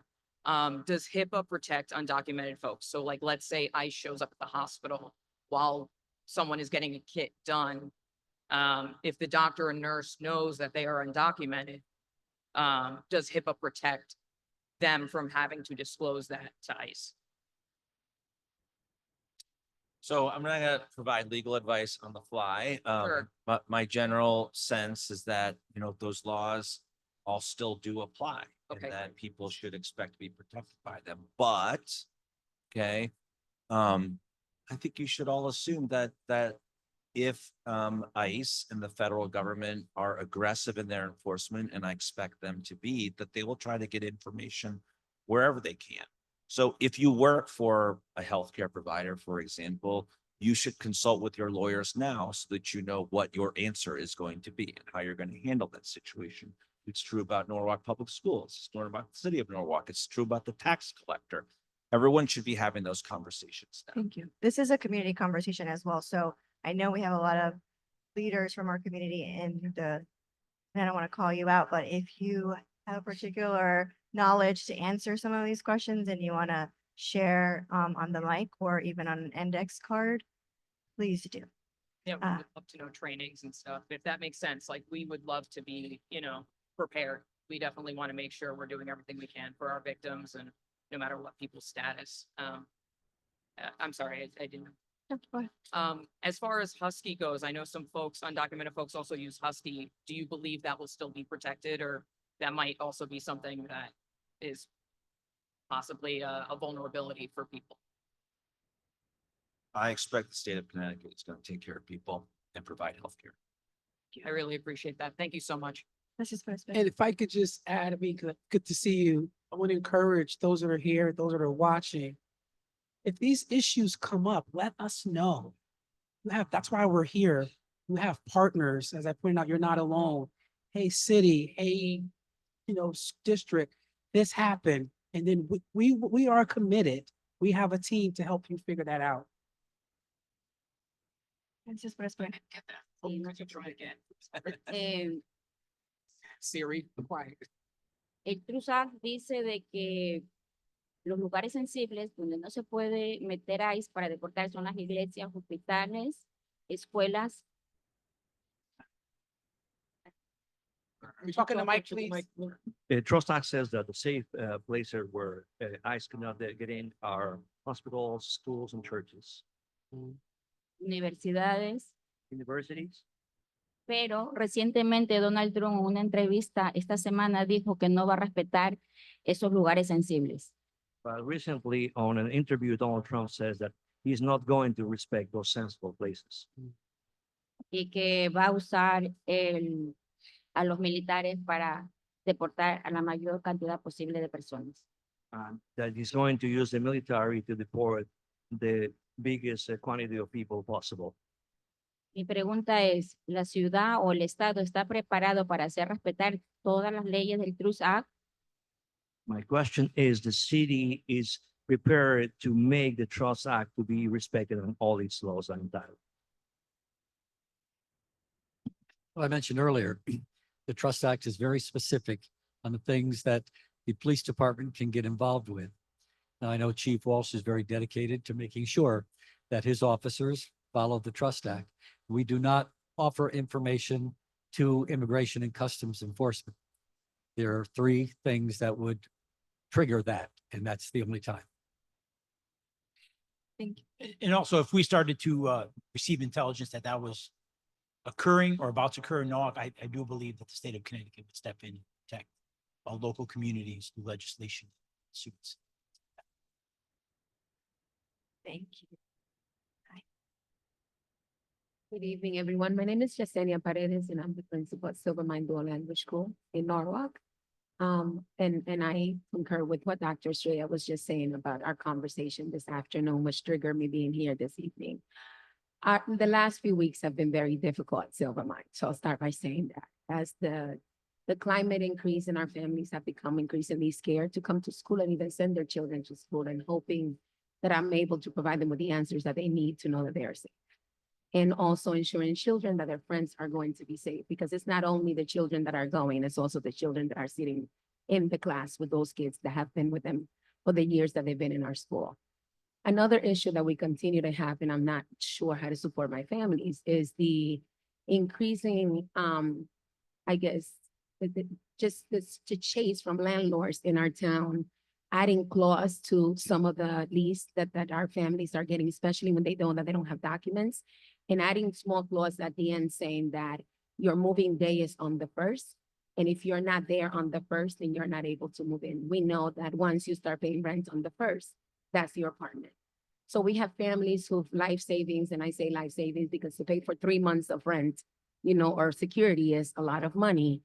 Does HIPAA protect undocumented folks? So like, let's say ICE shows up at the hospital while someone is getting a kit done. If the doctor or nurse knows that they are undocumented, does HIPAA protect them from having to disclose that to ICE? So I'm not gonna provide legal advice on the fly. Sure. But my general sense is that, you know, those laws all still do apply. Okay. And that people should expect to be protected by them, but, okay. I think you should all assume that if ICE and the federal government are aggressive in their enforcement, and I expect them to be, that they will try to get information wherever they can. So if you work for a healthcare provider, for example, you should consult with your lawyers now so that you know what your answer is going to be and how you're going to handle that situation. It's true about Norwalk Public Schools. It's true about the city of Norwalk. It's true about the tax collector. Everyone should be having those conversations now. Thank you. This is a community conversation as well. So I know we have a lot of leaders from our community and I don't want to call you out, but if you have particular knowledge to answer some of these questions and you want to share on the mic or even on an index card, please do. Yeah, we would love to know trainings and stuff. If that makes sense, like we would love to be, prepared. We definitely want to make sure we're doing everything we can for our victims and no matter what people's status. I'm sorry, I didn't. As far as Husky goes, I know some folks, undocumented folks also use Husky. Do you believe that will still be protected or that might also be something that is possibly a vulnerability for people? I expect the state of Connecticut is going to take care of people and provide healthcare. I really appreciate that. Thank you so much. This is for And if I could just add, I mean, good to see you. I want to encourage those that are here, those that are watching. If these issues come up, let us know. That's why we're here. You have partners, as I pointed out, you're not alone. Hey, city, hey, district, this happened. And then we are committed. We have a team to help you figure that out. Gracias por esperar. I'm going to try again. Siri, quiet. El TRUSAC dice de que los lugares sensibles donde no se puede meter ICE para deportar son las iglesias, hospitales, escuelas. Are you talking to Mike, please? TRUSAC says that the safe places where ICE cannot get in are hospitals, schools, and churches, Universidades, universities. pero recientemente Donald Trump en una entrevista esta semana dijo que no va a respetar esos lugares sensibles. But recently, on an interview, Donald Trump says that he's not going to respect those sensible places. Y que va a usar a los militares para deportar a la mayor cantidad posible de personas. That he's going to use the military to deport the biggest quantity of people possible. Mi pregunta es, ¿la ciudad o el estado está preparado para hacer respetar todas las leyes del TRUST Act? My question is, the city is prepared to make the Trust Act to be respected on all its laws and entitlements. Well, I mentioned earlier, the Trust Act is very specific on the things that the police department can get involved with. Now, I know Chief Walsh is very dedicated to making sure that his officers follow the Trust Act. We do not offer information to Immigration and Customs Enforcement. There are 3 things that would trigger that, and that's the only time. Thank you. And also, if we started to receive intelligence that that was occurring or about to occur in Norwalk, I do believe that the state of Connecticut would step in and protect our local communities through legislation suits. Thank you. Good evening, everyone. My name is Yesenia Paredes, and I'm the principal at Silvermine Dual Language School in Norwalk. And I concur with what Dr. Shreya was just saying about our conversation this afternoon, which triggered me being here this evening. The last few weeks have been very difficult at Silvermine, so I'll start by saying that. As the climate increase and our families have become increasingly scared to come to school and even send their children to school, and hoping that I'm able to provide them with the answers that they need to know that they are safe. And also ensuring children that their friends are going to be safe, because it's not only the children that are going, it's also the children that are sitting in the class with those kids that have been with them for the years that they've been in our school. Another issue that we continue to have, and I'm not sure how to support my families, is the increasing, I guess, just this to chase from landlords in our town, adding clause to some of the lease that our families are getting, especially when they know that they don't have documents, and adding small clause at the end saying that your moving day is on the 1st. And if you're not there on the 1st, then you're not able to move in. We know that once you start paying rent on the 1st, that's your apartment. So we have families who've life savings, and I say life savings because to pay for 3 months of rent, or security is a lot of money,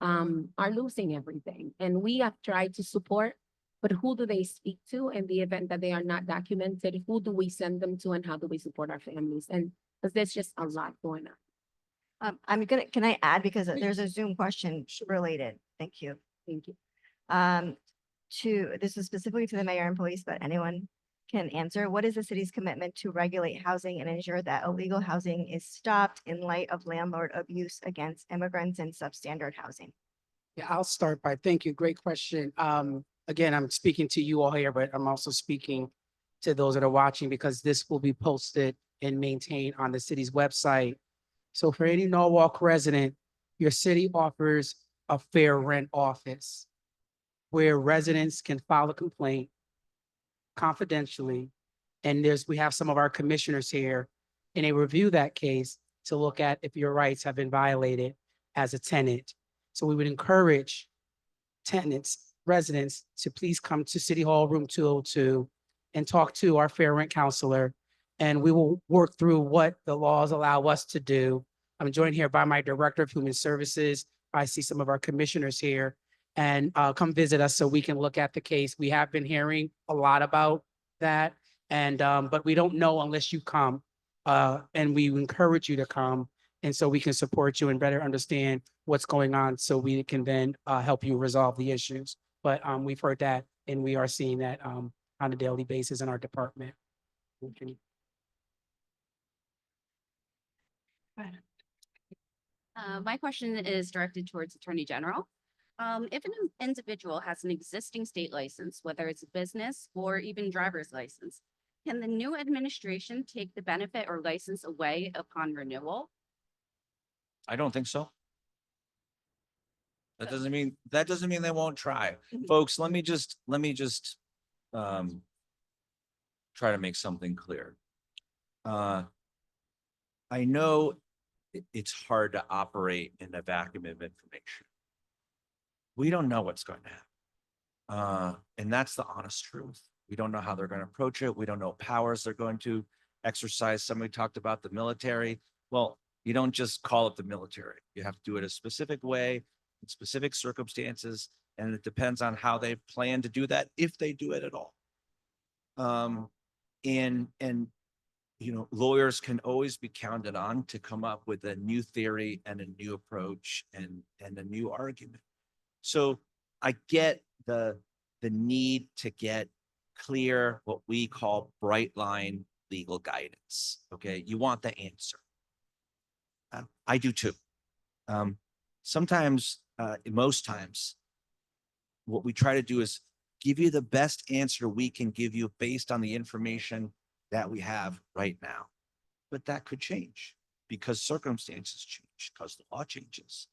are losing everything. And we have tried to support, but who do they speak to in the event that they are not documented? Who do we send them to and how do we support our families? And because there's just a lot going on. Can I add, because there's a Zoom question related. Thank you. Thank you. This is specifically to the mayor and police, but anyone can answer. What is the city's commitment to regulate housing and ensure that illegal housing is stopped in light of landlord abuse against immigrants and substandard housing? Yeah, I'll start by, thank you, great question. Again, I'm speaking to you all here, but I'm also speaking to those that are watching because this will be posted and maintained on the city's website. So for any Norwalk resident, your city offers a fair rent office where residents can file a complaint confidentially. And we have some of our commissioners here and they review that case to look at if your rights have been violated as a tenant. So we would encourage tenants, residents to please come to City Hall, room 202 and talk to our fair rent counselor. And we will work through what the laws allow us to do. I'm joined here by my Director of Human Services. I see some of our commissioners here and come visit us so we can look at the case. We have been hearing a lot about that. And but we don't know unless you come. And we encourage you to come. And so we can support you and better understand what's going on so we can then help you resolve the issues. But we've heard that and we are seeing that on a daily basis in our department. Okay. My question is directed towards Attorney General. If an individual has an existing state license, whether it's a business or even driver's license, can the new administration take the benefit or license away upon renewal? I don't think so. That doesn't mean they won't try. Folks, let me just try to make something clear. I know it's hard to operate in a vacuum of information. We don't know what's going to happen. And that's the honest truth. We don't know how they're going to approach it. We don't know what powers they're going to exercise. Somebody talked about the military. Well, you don't just call it the military. You have to do it a specific way, in specific circumstances, and it depends on how they plan to do that, if they do it at all. And you know, lawyers can always be counted on to come up with a new theory and a new approach and a new argument. So I get the need to get clear, what we call bright line legal guidance. Okay, you want the answer. I do too. Sometimes, most times, what we try to do is give you the best answer we can give you based on the information that we have right now. But that could change because circumstances change, because the law changes.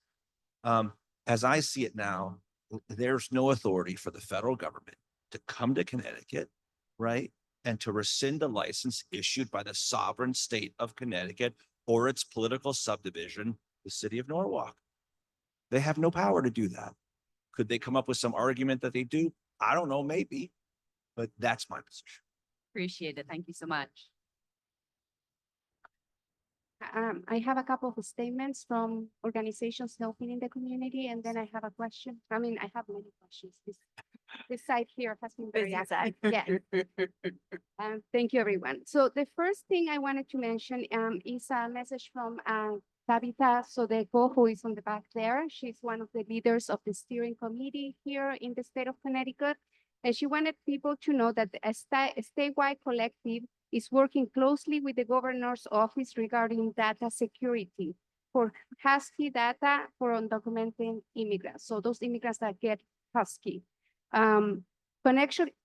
As I see it now, there's no authority for the federal government to come to Connecticut, right? And to rescind a license issued by the sovereign state of Connecticut or its political subdivision, the city of Norwalk. They have no power to do that. Could they come up with some argument that they do? I don't know, maybe, but that's my position. Appreciate it. Thank you so much. I have a couple of statements from organizations helping in the community, and then I have a question. I mean, I have many questions. This side here has been very active. Yeah. Thank you, everyone. So the first thing I wanted to mention is a message from Tabitha Sodeco, who is on the back there. She's one of the leaders of the steering committee here in the state of Connecticut. And she wanted people to know that a statewide collective is working closely with the governor's office regarding data security for Husky data for undocumented immigrants. So those immigrants that get Husky.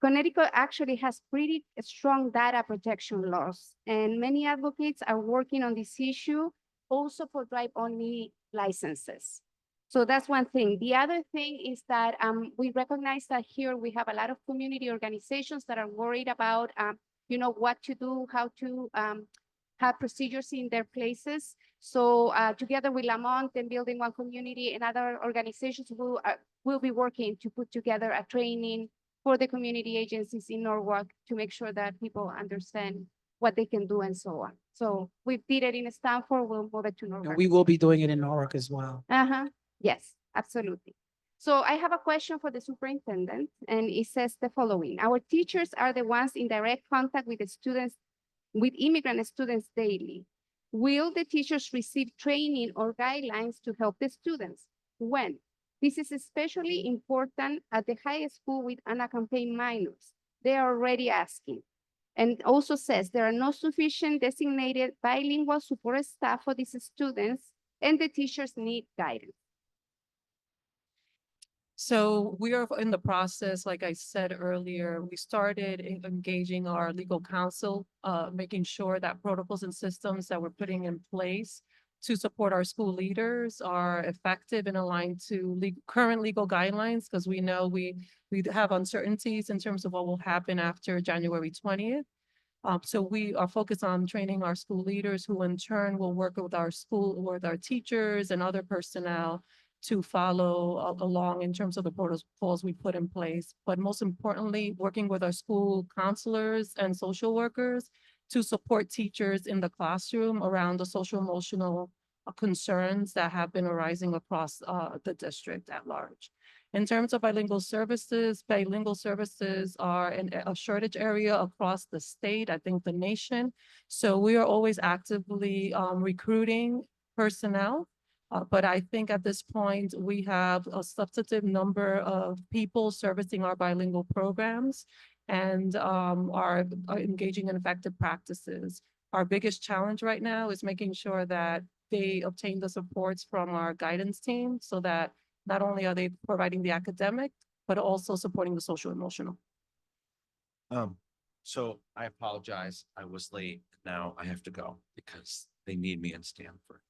Connecticut actually has pretty strong data protection laws, and many advocates are working on this issue also for drive-only licenses. So that's one thing. The other thing is that we recognize that here we have a lot of community organizations that are worried about you know, what to do, how to have procedures in their places. So together with Lamont and Building One Community and other organizations who will be working to put together a training for the community agencies in Norwalk to make sure that people understand what they can do and so on. So we did it in Stanford, we'll move it to Norwalk. And we will be doing it in Norwalk as well. Yes, absolutely. So I have a question for the superintendent, and it says the following. Our teachers are the ones in direct contact with the students, with immigrant students daily. Will the teachers receive training or guidelines to help the students? When? This is especially important at the high school with unaccompanied minors. They are already asking. And also says there are no sufficient designated bilingual support staff for these students, and the teachers need guidance. So we are in the process, like I said earlier, we started engaging our legal counsel, making sure that protocols and systems that we're putting in place to support our school leaders are effective and aligned to current legal guidelines, because we know we have uncertainties in terms of what will happen after January 20th. So we are focused on training our school leaders, who in turn will work with our teachers and other personnel to follow along in terms of the protocols we put in place. But most importantly, working with our school counselors and social workers to support teachers in the classroom around the social emotional concerns that have been arising across the district at large. In terms of bilingual services are in a shortage area across the state, I think the nation. So we are always actively recruiting personnel. But I think at this point, we have a substantive number of people servicing our bilingual programs and are engaging in effective practices. Our biggest challenge right now is making sure that they obtain the supports from our guidance team, so that not only are they providing the academic, but also supporting the social emotional. So I apologize. I was late. Now I have to go because they need me in Stanford.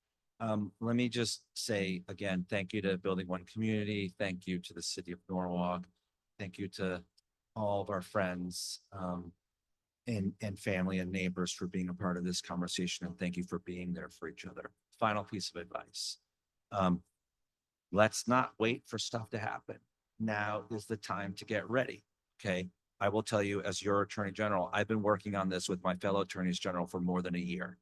Let me just say again, thank you to Building One Community. Thank you to the city of Norwalk. Thank you to all of our friends, and family and neighbors for being a part of this conversation. And thank you for being there for each other. Final piece of advice. Let's not wait for stuff to happen. Now is the time to get ready. Okay. I will tell you, as your attorney general, I've been working on this with my fellow attorneys general for more than a year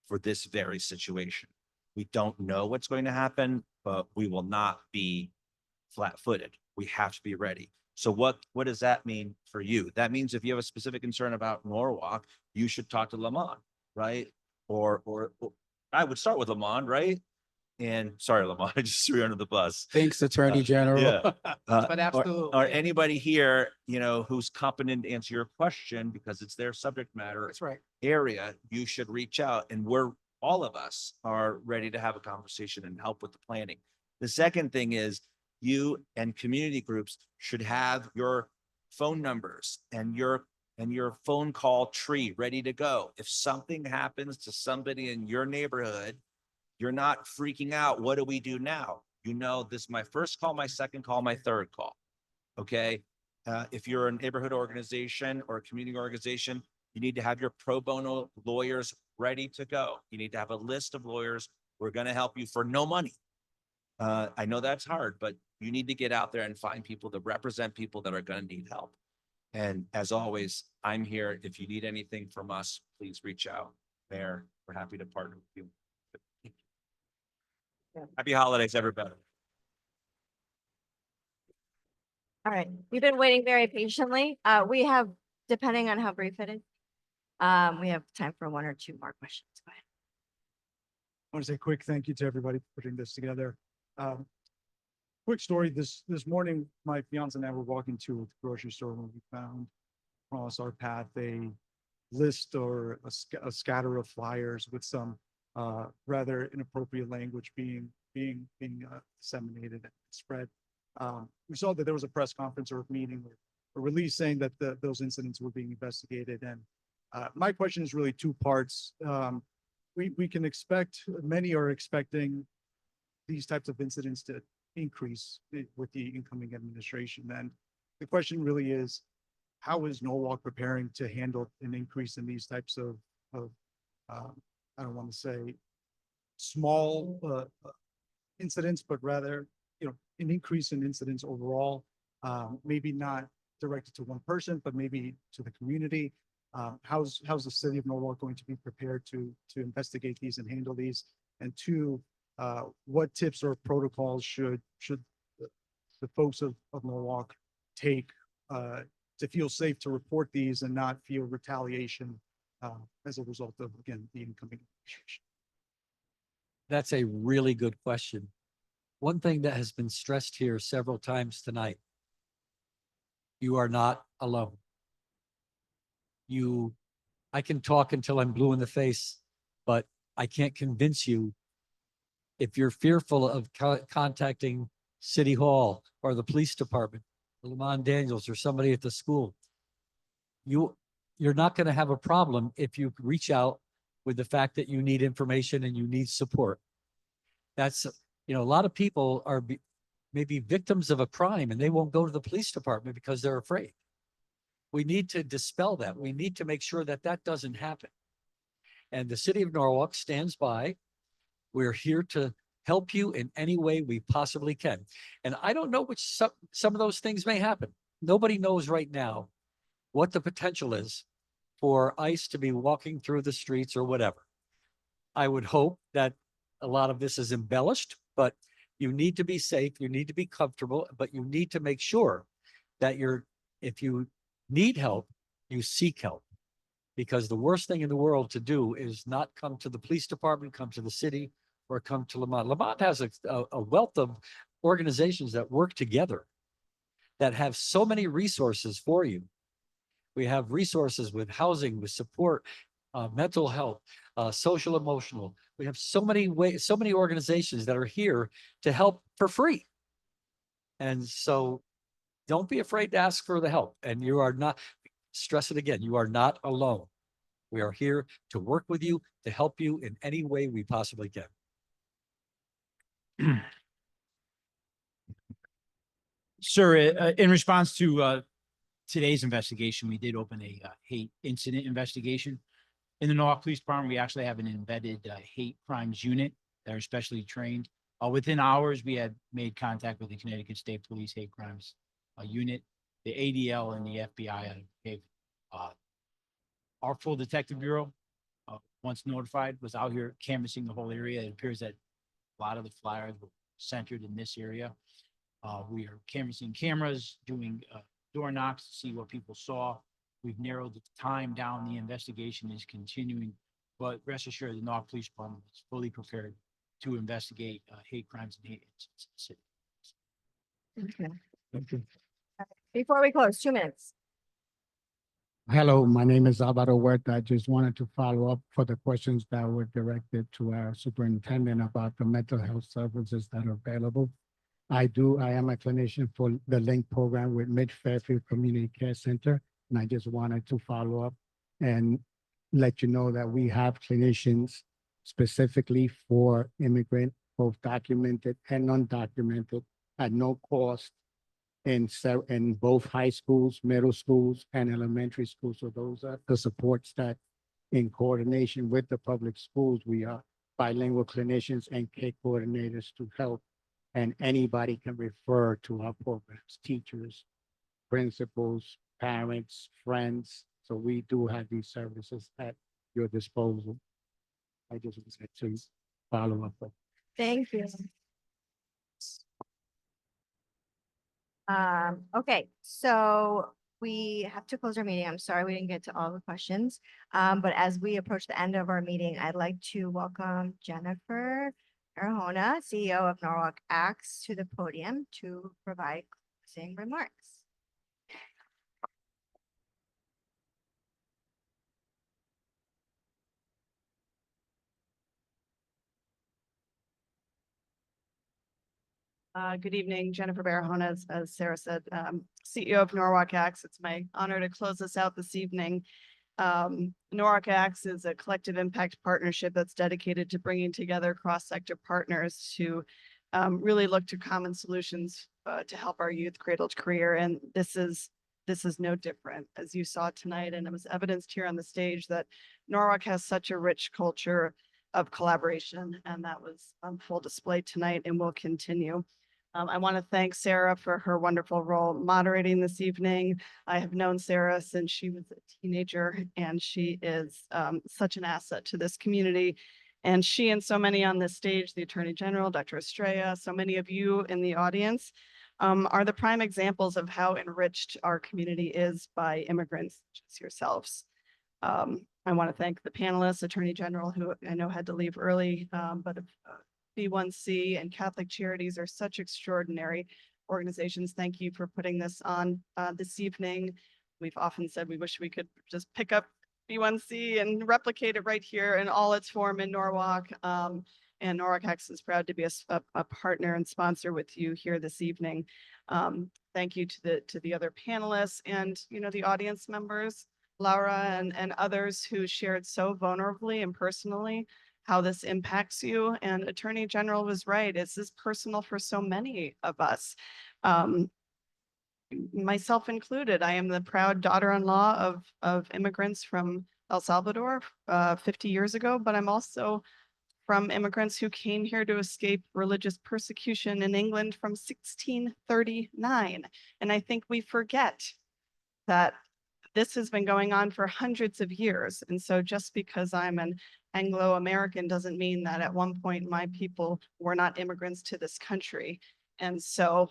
for this very situation. We don't know what's going to happen, but we will not be flat-footed. We have to be ready. So what does that mean for you? That means if you have a specific concern about Norwalk, you should talk to Lamont, right? Or I would start with Lamont, right? And sorry, Lamont, I just threw you under the bus. Thanks, Attorney General. Yeah. But absolutely. Or anybody here, who's competent to answer your question because it's their subject matter. That's right. Area, you should reach out, and all of us are ready to have a conversation and help with the planning. The second thing is you and community groups should have your phone numbers and your phone call tree ready to go. If something happens to somebody in your neighborhood, you're not freaking out. What do we do now? This is my first call, my second call, my third call. Okay. If you're a neighborhood organization or a community organization, you need to have your pro bono lawyers ready to go. You need to have a list of lawyers who are going to help you for no money. I know that's hard, but you need to get out there and find people to represent people that are going to need help. And as always, I'm here. If you need anything from us, please reach out. We're happy to partner with you. Happy holidays, everybody. All right, we've been waiting very patiently. We have, depending on how brief it is, we have time for one or two more questions. Go ahead. I want to say a quick thank you to everybody for putting this together. Quick story, this morning, my fiance and I were walking to a grocery store when we found across our path a list or a scatter of flyers with some rather inappropriate language being disseminated and spread. We saw that there was a press conference or a meeting or a release saying that those incidents were being investigated. And my question is really two parts. We can expect, many are expecting these types of incidents to increase with the incoming administration. And the question really is, how is Norwalk preparing to handle an increase in these types of I don't want to say small incidents, but rather, an increase in incidents overall, maybe not directed to one person, but maybe to the community. How's the city of Norwalk going to be prepared to investigate these and handle these? And two, what tips or protocols should the folks of Norwalk take to feel safe to report these and not feel retaliation as a result of, again, the incoming administration? That's a really good question. One thing that has been stressed here several times tonight, you are not alone. I can talk until I'm blue in the face, but I can't convince you. If you're fearful of contacting City Hall or the police department, Lamont Daniels or somebody at the school, you're not going to have a problem if you reach out with the fact that you need information and you need support. That's, a lot of people are maybe victims of a crime and they won't go to the police department because they're afraid. We need to dispel that. We need to make sure that that doesn't happen. And the city of Norwalk stands by. We're here to help you in any way we possibly can. And I don't know which some of those things may happen. Nobody knows right now what the potential is for ICE to be walking through the streets or whatever. I would hope that a lot of this is embellished, but you need to be safe, you need to be comfortable, but you need to make sure that if you need help, you seek help. Because the worst thing in the world to do is not come to the police department, come to the city, or come to Lamont. Lamont has a wealth of organizations that work together that have so many resources for you. We have resources with housing, with support, mental health, social emotional. We have so many ways, so many organizations that are here to help for free. And so don't be afraid to ask for the help. And you are not, stress it again, you are not alone. We are here to work with you, to help you in any way we possibly can. Sir, in response to today's investigation, we did open a hate incident investigation. In the Norwalk Police Department, we actually have an embedded hate crimes unit that are specially trained. Within hours, we had made contact with the Connecticut State Police Hate Crimes Unit, the ADL, and the FBI. Our full detective bureau, once notified, was out here canvassing the whole area. It appears that a lot of the flyers were centered in this area. We are canvassing cameras, doing door knocks to see what people saw. We've narrowed the time down. The investigation is continuing, but rest assured, the Norwalk Police Department is fully prepared to investigate hate crimes and hate incidents in the city. Okay. Thank you. Before we close, 2 minutes. Hello, my name is Alvaro Huerta. I just wanted to follow up for the questions that were directed to our superintendent about the mental health services that are available. I am a clinician for the LINK program with Mid-Fairfield Community Care Center, and I just wanted to follow up and let you know that we have clinicians specifically for immigrant, both documented and undocumented, at no cost in both high schools, middle schools, and elementary schools. So those are the supports that, in coordination with the public schools, we are bilingual clinicians and K coordinators to help. And anybody can refer to our programs, teachers, principals, parents, friends. So we do have these services at your disposal. I just wanted to follow up. Thank you. Okay, so we have to close our meeting. I'm sorry we didn't get to all the questions. But as we approach the end of our meeting, I'd like to welcome Jennifer Arjona, CEO of Norwalk Acts, to the podium to provide closing remarks. Good evening, Jennifer Barahona, as Sarah said, CEO of Norwalk Acts. It's my honor to close us out this evening. Norwalk Acts is a collective impact partnership that's dedicated to bringing together cross-sector partners to really look to common solutions to help our youth cradle to career. And this is no different, as you saw tonight, and it was evidenced here on the stage that Norwalk has such a rich culture of collaboration, and that was on full display tonight and will continue. I want to thank Sarah for her wonderful role moderating this evening. I have known Sarah since she was a teenager, and she is such an asset to this community. And she and so many on this stage, the Attorney General, Dr. Estrella, so many of you in the audience are the prime examples of how enriched our community is by immigrants such as yourselves. I want to thank the panelists, Attorney General, who I know had to leave early, but B1C and Catholic Charities are such extraordinary organizations. Thank you for putting this on this evening. We've often said we wish we could just pick up B1C and replicate it right here in all its form in Norwalk. And Norwalk Acts is proud to be a partner and sponsor with you here this evening. Thank you to the other panelists and, the audience members, Laura and others who shared so vulnerably and personally how this impacts you. And Attorney General was right. This is personal for so many of us. Myself included. I am the proud daughter-in-law of immigrants from El Salvador 50 years ago, but I'm also from immigrants who came here to escape religious persecution in England from 1639. And I think we forget that this has been going on for hundreds of years. And so just because I'm an Anglo-American doesn't mean that at one point my people were not immigrants to this country. And so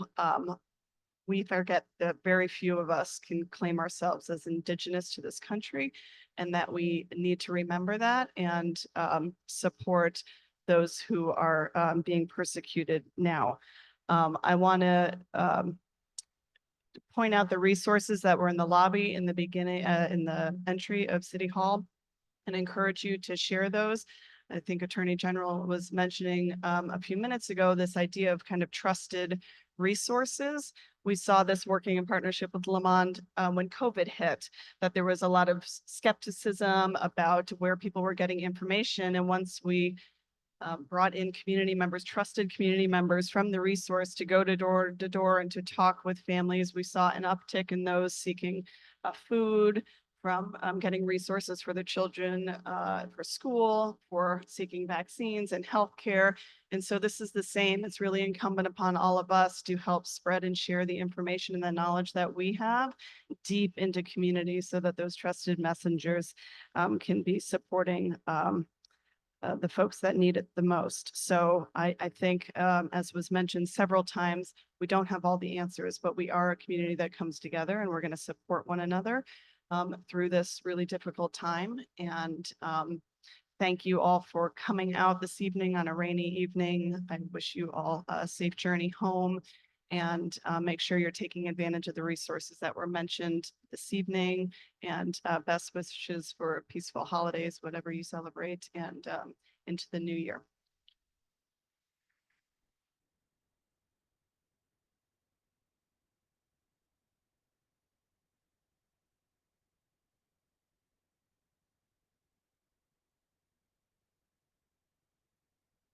we forget that very few of us can claim ourselves as indigenous to this country, and that we need to remember that and support those who are being persecuted now. I want to point out the resources that were in the lobby in the beginning, in the entry of City Hall, and encourage you to share those. I think Attorney General was mentioning a few minutes ago, this idea of kind of trusted resources. We saw this working in partnership with Lamond when COVID hit, that there was a lot of skepticism about where people were getting information. And once we brought in community members, trusted community members from the resource to go to door and to talk with families, we saw an uptick in those seeking food, from getting resources for their children, for school, for seeking vaccines and healthcare. And so this is the same. It's really incumbent upon all of us to help spread and share the information and the knowledge that we have deep into communities so that those trusted messengers can be supporting the folks that need it the most. So I think, as was mentioned several times, we don't have all the answers, but we are a community that comes together, and we're going to support one another through this really difficult time. And thank you all for coming out this evening on a rainy evening. I wish you all a safe journey home, and make sure you're taking advantage of the resources that were mentioned this evening, and best wishes for peaceful holidays, whatever you celebrate, and into the new year.